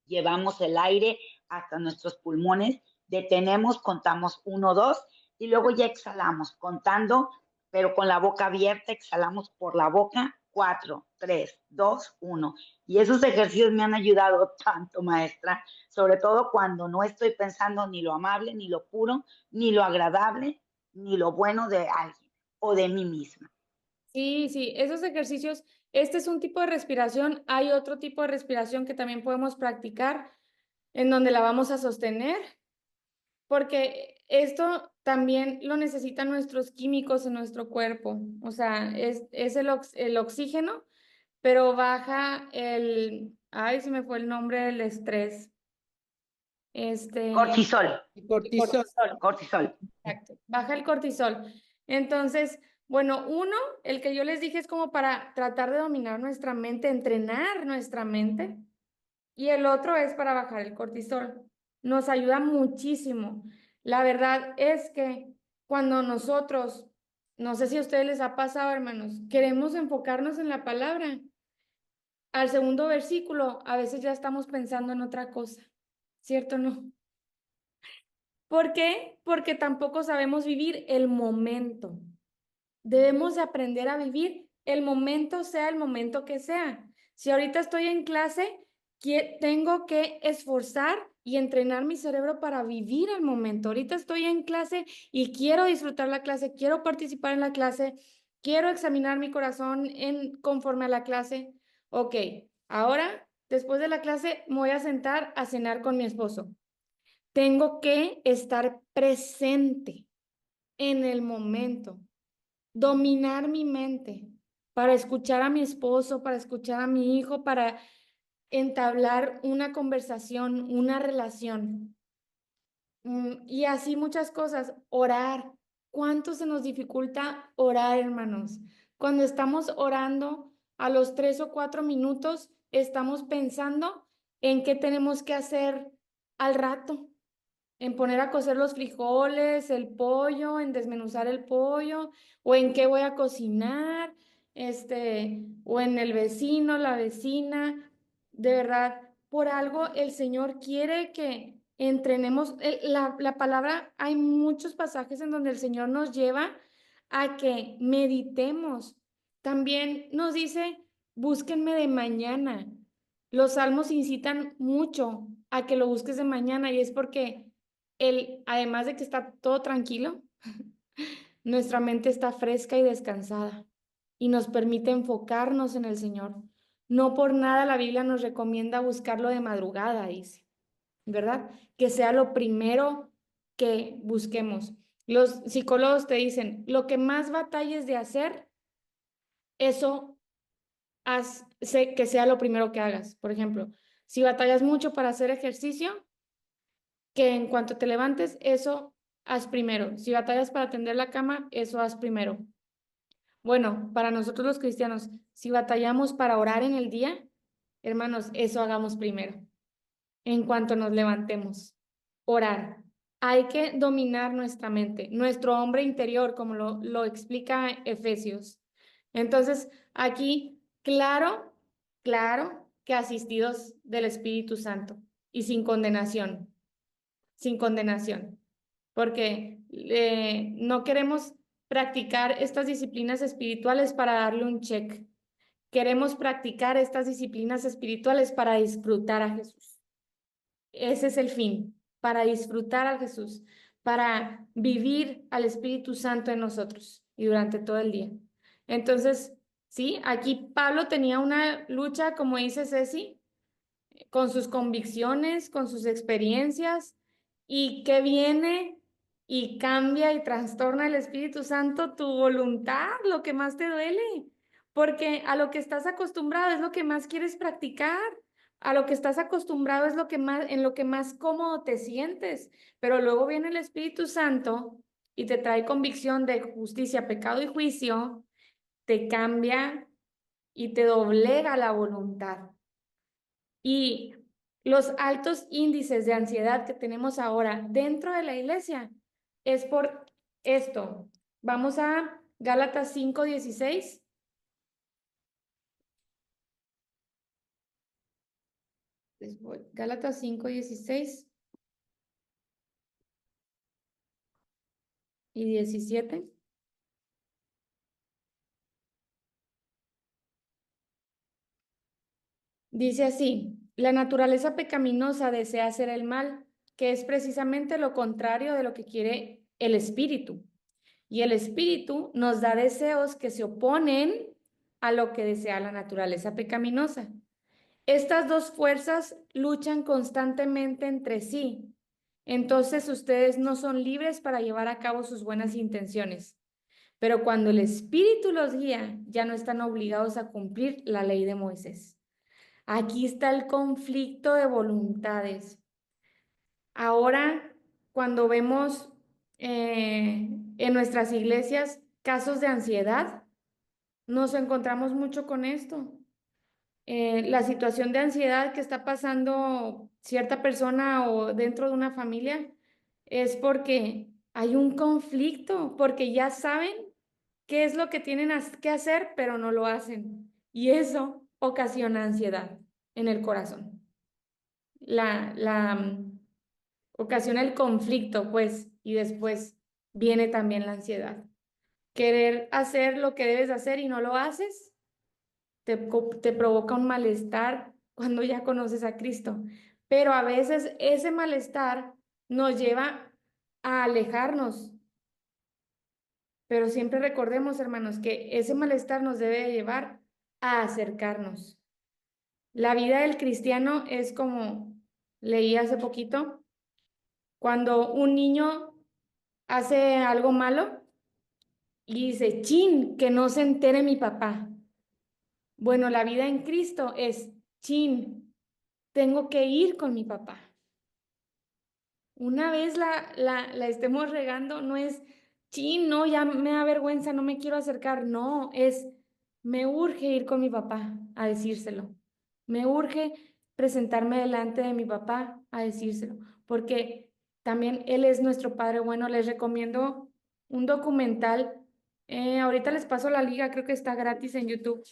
llevamos el aire hasta nuestros pulmones, detenemos, contamos 1, 2 y luego ya exhalamos, contando, pero con la boca abierta, exhalamos por la boca 4, 3, 2, 1. Y esos ejercicios me han ayudado tanto, maestra, sobre todo cuando no estoy pensando ni lo amable, ni lo puro, ni lo agradable, ni lo bueno de alguien o de mí misma. Sí, sí, esos ejercicios, este es un tipo de respiración, hay otro tipo de respiración que también podemos practicar en donde la vamos a sostener, porque esto también lo necesitan nuestros químicos en nuestro cuerpo, o sea, es el oxígeno, pero baja ay, se me fue el nombre del estrés, este, Cortisol, el Cortisol. cortisol. cortisol. Exacto, baja el cortisol. Entonces, bueno, uno, el que yo les dije es como para tratar de dominar nuestra mente, entrenar nuestra mente, y el otro es para bajar el cortisol. Nos ayuda muchísimo. La verdad es que cuando nosotros, no sé si a ustedes les ha pasado, hermanos, queremos enfocarnos en la palabra, al segundo versículo, a veces ya estamos pensando en otra cosa, ¿cierto o no? ¿Por qué? Porque tampoco sabemos vivir el momento. Debemos de aprender a vivir el momento, sea el momento que sea. Si ahorita estoy en clase, tengo que esforzar y entrenar mi cerebro para vivir el momento. Ahorita estoy en clase y quiero disfrutar la clase, quiero participar en la clase, quiero examinar mi corazón conforme a la clase. Ok, ahora, después de la clase, me voy a sentar a cenar con mi esposo. Tengo que estar presente en el momento, dominar mi mente para escuchar a mi esposo, para escuchar a mi hijo, para entablar una conversación, una relación. Y así muchas cosas. Orar. ¿Cuánto se nos dificulta orar, hermanos? Cuando estamos orando, a los 3 o 4 minutos estamos pensando en qué tenemos que hacer al rato, en poner a cocer los frijoles, el pollo, en desmenuzar el pollo, o en qué voy a cocinar, o en el vecino, la vecina. De verdad, por algo el Señor quiere que entrenemos. La palabra, hay muchos pasajes en donde el Señor nos lleva a que meditemos. También nos dice, búsquenme de mañana. Los salmos incitan mucho a que lo busques de mañana y es porque además de que está todo tranquilo, nuestra mente está fresca y descansada y nos permite enfocarnos en el Señor. No por nada la Biblia nos recomienda buscarlo de madrugada, dice, ¿verdad? Que sea lo primero que busquemos. Los psicólogos te dicen, lo que más batalles de hacer, eso que sea lo primero que hagas. Por ejemplo, si batallas mucho para hacer ejercicio, que en cuanto te levantes, eso haz primero. Si batallas para tender la cama, eso haz primero. Bueno, para nosotros los cristianos, si batallamos para orar en el día, hermanos, eso hagamos primero. En cuanto nos levantemos, orar. Hay que dominar nuestra mente, nuestro hombre interior, como lo explica Efesios. Entonces, aquí, claro que asistidos del Espíritu Santo y sin condenación, porque no queremos practicar estas disciplinas espirituales para darle un check. Queremos practicar estas disciplinas espirituales para disfrutar a Jesús. Ese es el fin, para disfrutar a Jesús, para vivir al Espíritu Santo en nosotros y durante todo el día. Entonces, sí, aquí Pablo tenía una lucha, como dice Ceci, con sus convicciones, con sus experiencias, y que viene y cambia y trastorna el Espíritu Santo tu voluntad, lo que más te duele, porque a lo que estás acostumbrado es lo que más quieres practicar, a lo que estás acostumbrado es en lo que más cómodo te sientes, pero luego viene el Espíritu Santo y te trae convicción de justicia, pecado y juicio, te cambia y te doblega la voluntad. Y los altos índices de ansiedad que tenemos ahora dentro de la iglesia es por esto. Vamos a Gálatas 5:16. Gálatas 5:16 y 17. Dice así, la naturaleza pecaminosa desea hacer el mal, que es precisamente lo contrario de lo que quiere el espíritu. Y el espíritu nos da deseos que se oponen a lo que desea la naturaleza pecaminosa. Estas dos fuerzas luchan constantemente entre sí. Entonces ustedes no son libres para llevar a cabo sus buenas intenciones. Pero cuando el espíritu los guía, ya no están obligados a cumplir la ley de Moisés. Aquí está el conflicto de voluntades. Ahora, cuando vemos en nuestras iglesias casos de ansiedad, nos encontramos mucho con esto. La situación de ansiedad que está pasando cierta persona o dentro de una familia es porque hay un conflicto, porque ya saben qué es lo que tienen que hacer, pero no lo hacen. Y eso ocasiona ansiedad en el corazón. Ocasiona el conflicto, pues, y después viene también la ansiedad. Querer hacer lo que debes hacer y no lo haces, te provoca un malestar cuando ya conoces a Cristo. Pero a veces ese malestar nos lleva a alejarnos. Pero siempre recordemos, hermanos, que ese malestar nos debe llevar a acercarnos. La vida del cristiano es como leí hace poquito, cuando un niño hace algo malo y dice, chin, que no se entere mi papá. Bueno, la vida en Cristo es, chin, tengo que ir con mi papá. Una vez la estemos regando, no es, chin, no, ya me da vergüenza, no me quiero acercar. No, es, me urge ir con mi papá a decírselo. Me urge presentarme delante de mi papá a decírselo, porque también él es nuestro Padre bueno. Les recomiendo un documental. Ahorita les paso la liga, creo que está gratis en YouTube,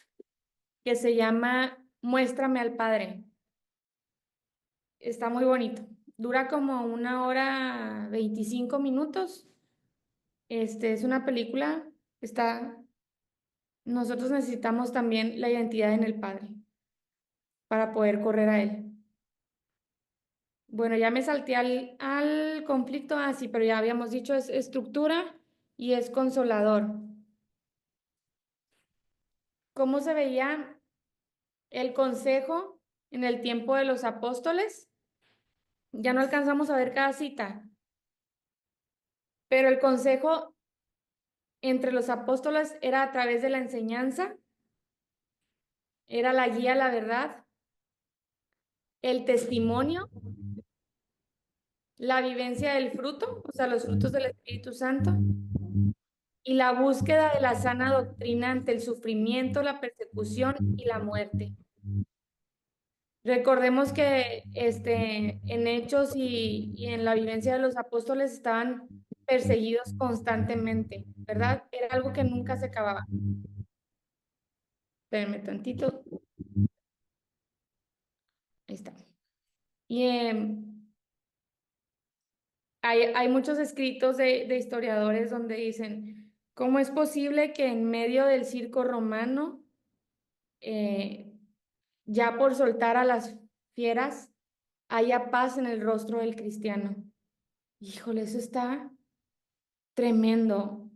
que se llama Muéstrame al Padre. Está muy bonito. Dura como 1 hora 25 minutos. Es una película. Nosotros necesitamos también la identidad en el Padre para poder correr a Él. Bueno, ya me salté al conflicto, sí, pero ya habíamos dicho, es estructura y es consolador. ¿Cómo se veía el consejo en el tiempo de los apóstoles? Ya no alcanzamos a ver cada cita, pero el consejo entre los apóstoles era a través de la enseñanza, era la guía a la verdad, el testimonio, la vivencia del fruto, o sea, los frutos del Espíritu Santo, y la búsqueda de la sana doctrina ante el sufrimiento, la persecución y la muerte. Recordemos que en Hechos y en la vivencia de los apóstoles estaban perseguidos constantemente, ¿verdad? Era algo que nunca se acababa. Espérenme tantito. Ahí está. Y hay muchos escritos de historiadores donde dicen, ¿cómo es posible que en medio del circo romano, ya por soltar a las fieras, haya paz en el rostro del cristiano? Híjole, eso está tremendo.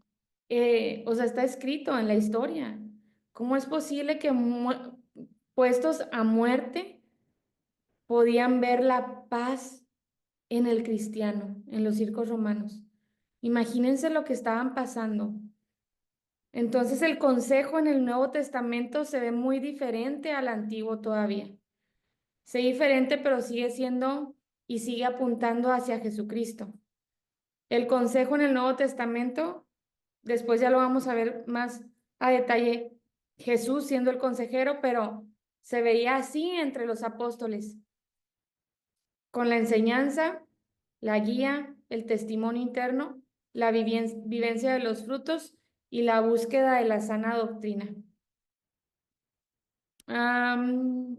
O sea, está escrito en la historia. ¿Cómo es posible que puestos a muerte podían ver la paz en el cristiano, en los circos romanos? Imagínense lo que estaban pasando. Entonces el consejo en el Nuevo Testamento se ve muy diferente al Antiguo todavía. Se ve diferente, pero sigue siendo y sigue apuntando hacia Jesucristo. El consejo en el Nuevo Testamento, después ya lo vamos a ver más a detalle, Jesús siendo el consejero, pero se veía así entre los apóstoles, con la enseñanza, la guía, el testimonio interno, la vivencia de los frutos y la búsqueda de la sana doctrina.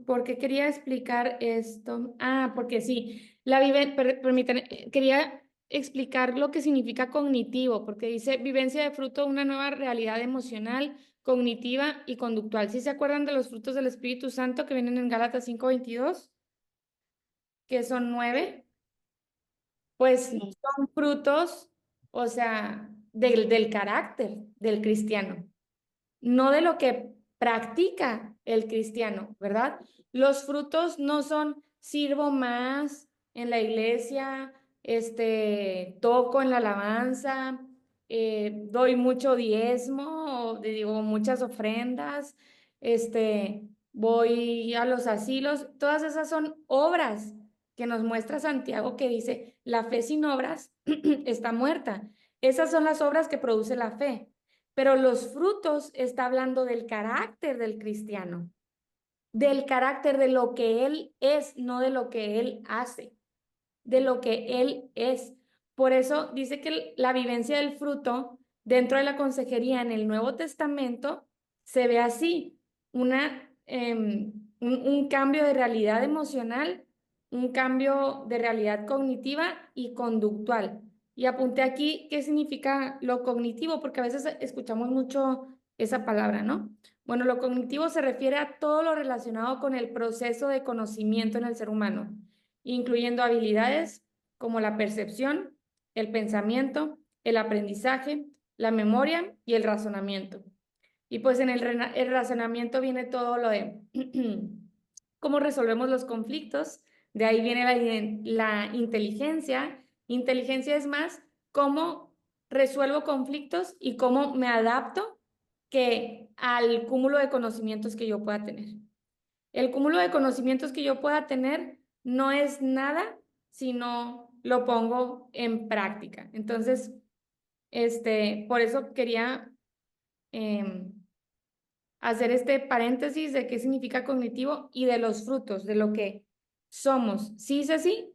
¿Por qué quería explicar esto? Porque sí, permítanme, quería explicar lo que significa cognitivo, porque dice vivencia de fruto, una nueva realidad emocional, cognitiva y conductual. ¿Sí se acuerdan de los frutos del Espíritu Santo que vienen en Gálatas 5:22? Que son 9. Pues son frutos, o sea, del carácter del cristiano, no de lo que practica el cristiano, ¿verdad? Los frutos no son sirvo más en la iglesia, toco en la alabanza, doy mucho diezmo, o digo, muchas ofrendas, voy a los asilos. Todas esas son obras que nos muestra Santiago, que dice, la fe sin obras está muerta. Esas son las obras que produce la fe. Pero los frutos está hablando del carácter del cristiano, del carácter de lo que él es, no de lo que él hace, de lo que él es. Por eso dice que la vivencia del fruto dentro de la consejería en el Nuevo Testamento se ve así, un cambio de realidad emocional, un cambio de realidad cognitiva y conductual. Y apunté aquí qué significa lo cognitivo, porque a veces escuchamos mucho esa palabra, ¿no? Bueno, lo cognitivo se refiere a todo lo relacionado con el proceso de conocimiento en el ser humano, incluyendo habilidades como la percepción, el pensamiento, el aprendizaje, la memoria y el razonamiento. Y pues en el razonamiento viene todo lo de cómo resolvemos los conflictos, de ahí viene la inteligencia. Inteligencia es más cómo resuelvo conflictos y cómo me adapto que al cúmulo de conocimientos que yo pueda tener. El cúmulo de conocimientos que yo pueda tener no es nada si no lo pongo en práctica. Entonces, por eso quería hacer este paréntesis de qué significa cognitivo y de los frutos, de lo que somos. ¿Sí es así?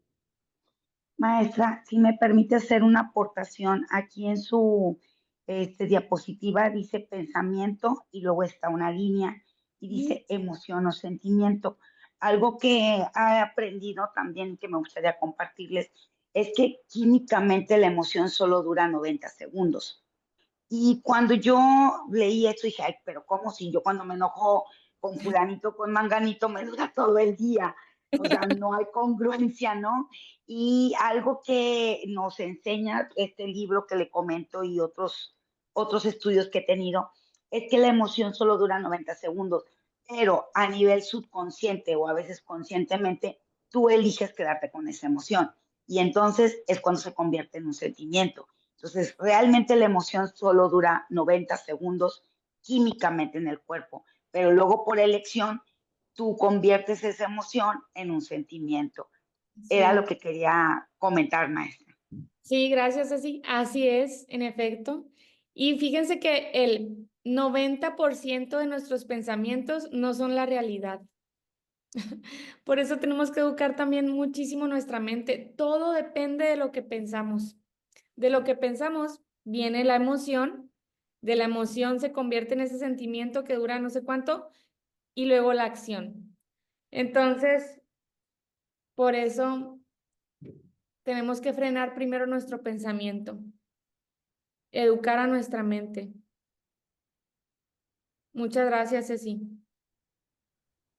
Maestra, si me permite hacer una aportación, aquí en su diapositiva dice pensamiento y luego está una línea y dice emoción o sentimiento. Algo que he aprendido también que me gustaría compartirles es que químicamente la emoción solo dura 90 segundos. Y cuando yo leí esto dije, ay, pero ¿cómo si yo cuando me enojo con fulanito, con manganito, me dura todo el día? O sea, no hay congruencia, ¿no? Y algo que nos enseña este libro que le comento y otros estudios que he tenido, es que la emoción solo dura 90 segundos, pero a nivel subconsciente o a veces conscientemente, tú eliges quedarte con esa emoción. Y entonces es cuando se convierte en un sentimiento. Entonces, realmente la emoción solo dura 90 segundos químicamente en el cuerpo, pero luego por elección tú conviertes esa emoción en un sentimiento. Era lo Sí. que quería comentar, maestra. Sí, gracias, así es, en efecto. Y fíjense que el 90% de nuestros pensamientos no son la realidad. Por eso tenemos que educar también muchísimo nuestra mente. Todo depende de lo que pensamos. De lo que pensamos viene la emoción, de la emoción se convierte en ese sentimiento que dura no sé cuánto y luego la acción. Entonces, por eso tenemos que frenar primero nuestro pensamiento, educar a nuestra mente. Muchas gracias, Ceci.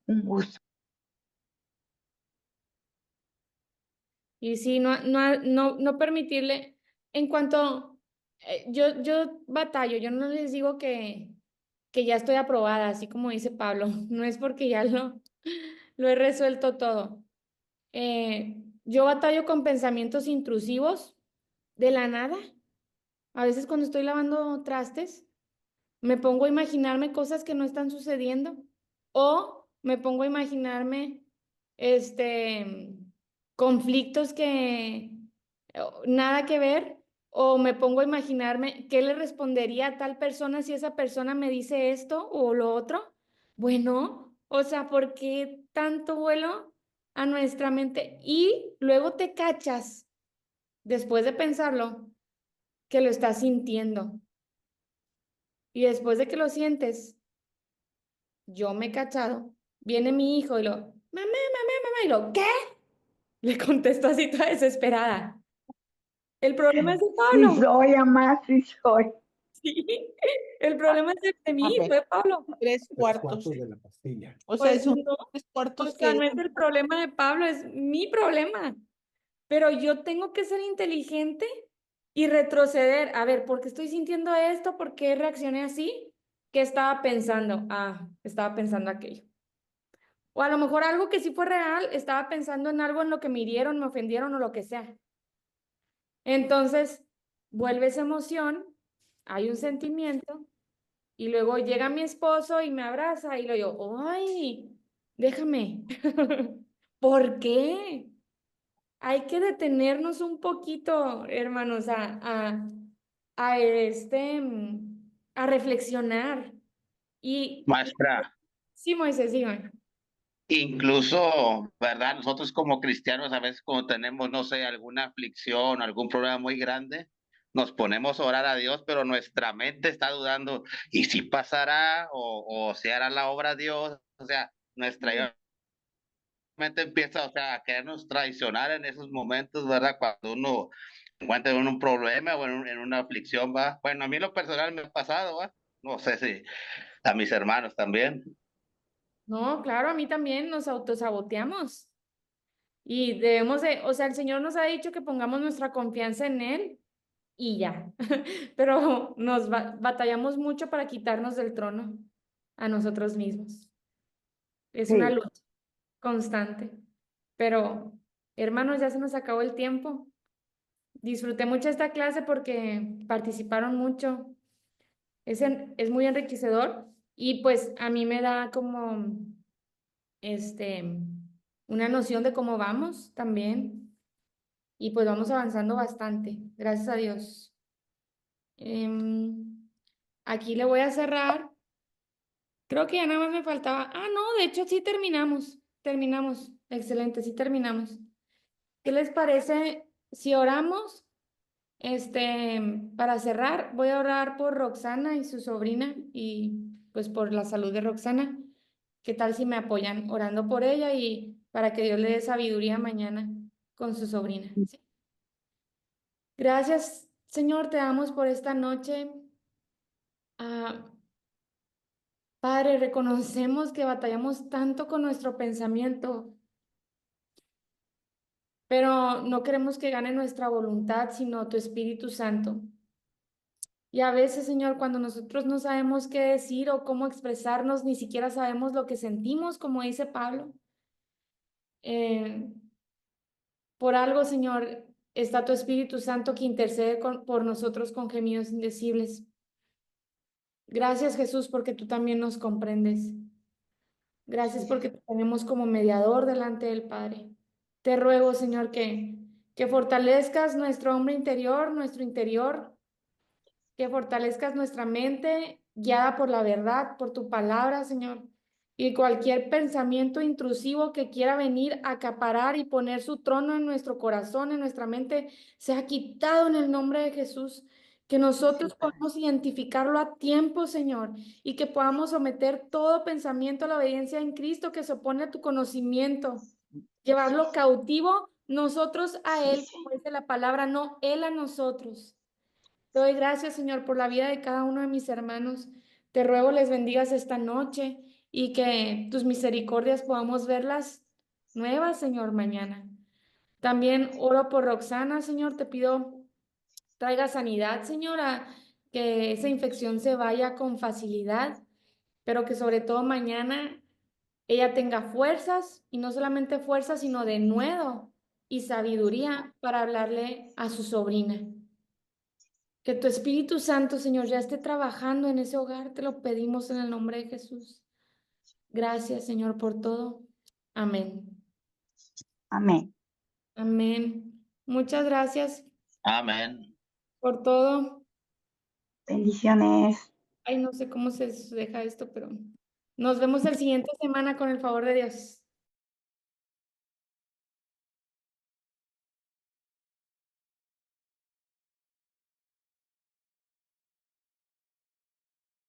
Un gusto. Y sí, no permitirle, en cuanto, yo batallo, yo no les digo que ya estoy aprobada, así como dice Pablo, no es porque ya lo he resuelto todo. Yo batallo con pensamientos intrusivos de la nada. A veces cuando estoy lavando trastes, me pongo a imaginarme cosas que no están sucediendo o me pongo a imaginarme este conflictos que nada que ver o me pongo a imaginarme qué le respondería a tal persona si esa persona me dice esto o lo otro. Bueno, o sea, ¿por qué tanto vuelo a nuestra mente? Y luego te cachas, después de pensarlo, que lo estás sintiendo. Y después de que lo sientes, yo me he cachado, viene mi hijo y mamá, mamá, y ¿qué? Le contesto así toda desesperada. El problema es de Sí Pablo. soy, mamá, sí soy. Sí, el problema es de mi A hijo, ver, de Pablo. 3/4. de la pastilla. O sea, Pues es un no, tres o cuartos sea, que no es el problema de Pablo, es mi problema. Pero yo tengo que ser inteligente y retroceder. A ver, ¿por qué estoy sintiendo esto? ¿Por qué reaccioné así? ¿Qué estaba pensando? Ah, estaba pensando aquello. O a lo mejor algo que sí fue real, estaba pensando en algo en lo que me hirieron, me ofendieron o lo que sea. Entonces, vuelve esa emoción, hay un sentimiento, y luego llega mi esposo y me abraza y lo digo, ¡ay! Déjame. ¿Por qué? Hay que detenernos un poquito, hermanos, a reflexionar. Y Maestra, sí, Moisés, dígame. incluso, ¿verdad? Nosotros como cristianos a veces cuando tenemos, no sé, alguna aflicción, algún problema muy grande, nos ponemos a orar a Dios, pero nuestra mente está dudando, ¿y si pasará o se hará la obra de Dios? O sea, nuestra mente empieza, o sea, a querernos traicionar en esos momentos, ¿verdad? Cuando uno encuentra en un problema o en una aflicción, ¿va? Bueno, a mí en lo personal me ha pasado, ¿va? No sé si a mis hermanos también. No, claro, a mí también nos autosaboteamos. Y debemos de, o sea, el Señor nos ha dicho que pongamos nuestra confianza en Él y ya. Pero batallamos mucho para quitarnos del trono a nosotros mismos. Es una Sí. lucha constante. Pero, hermanos, ya se nos acabó el tiempo. Disfruté mucho esta clase porque participaron mucho. Es muy enriquecedor y pues a mí me da como este una noción de cómo vamos también y pues vamos avanzando bastante, gracias a Dios. Aquí le voy a cerrar Creo que ya nada más me faltaba. Ah, no, de hecho sí terminamos. Terminamos. Excelente, sí terminamos. ¿Qué les parece si oramos? Para cerrar, voy a orar por Roxana y su sobrina y pues por la salud de Roxana. ¿Qué tal si me apoyan orando por ella y para que Dios le dé sabiduría mañana con su sobrina? ¿Sí? Gracias, Señor, te damos por esta noche. Ah, Padre, reconocemos que batallamos tanto con nuestro pensamiento, pero no queremos que gane nuestra voluntad, sino tu Espíritu Santo. Y a veces, Señor, cuando nosotros no sabemos qué decir o cómo expresarnos, ni siquiera sabemos lo que sentimos, como dice Pablo, eh, por algo, Señor, está tu Espíritu Santo que intercede por nosotros con gemidos indecibles. Gracias, Jesús, porque tú también nos comprendes. Gracias porque te tenemos como mediador delante del Padre. Te ruego, Señor, que fortalezcas nuestro hombre interior, nuestro interior, que fortalezcas nuestra mente guiada por la verdad, por tu palabra, Señor. Y cualquier pensamiento intrusivo que quiera venir a acaparar y poner su trono en nuestro corazón, en nuestra mente, sea quitado en el nombre de Jesús. Que nosotros podamos identificarlo a tiempo, Señor, y que podamos someter todo pensamiento a la obediencia en Cristo que se opone a tu conocimiento. Llevarlo cautivo nosotros a Él, como dice la palabra, no Él a nosotros. Te doy gracias, Señor, por la vida de cada uno de mis hermanos. Te ruego les bendigas esta noche y que tus misericordias podamos verlas nuevas, Señor, mañana. También oro por Roxana, Señor, te pido traiga sanidad, Señora, que esa infección se vaya con facilidad, pero que sobre todo mañana ella tenga fuerzas y no solamente fuerzas, sino denuedo y sabiduría para hablarle a su sobrina. Que tu Espíritu Santo, Señor, ya esté trabajando en ese hogar. Te lo pedimos en el nombre de Jesús. Gracias, Señor, por todo. Amén. Amén. Amén. Muchas gracias Amén. por todo. Bendiciones. Ay, no sé cómo se deja esto, pero nos vemos el siguiente semana con el favor de Dios.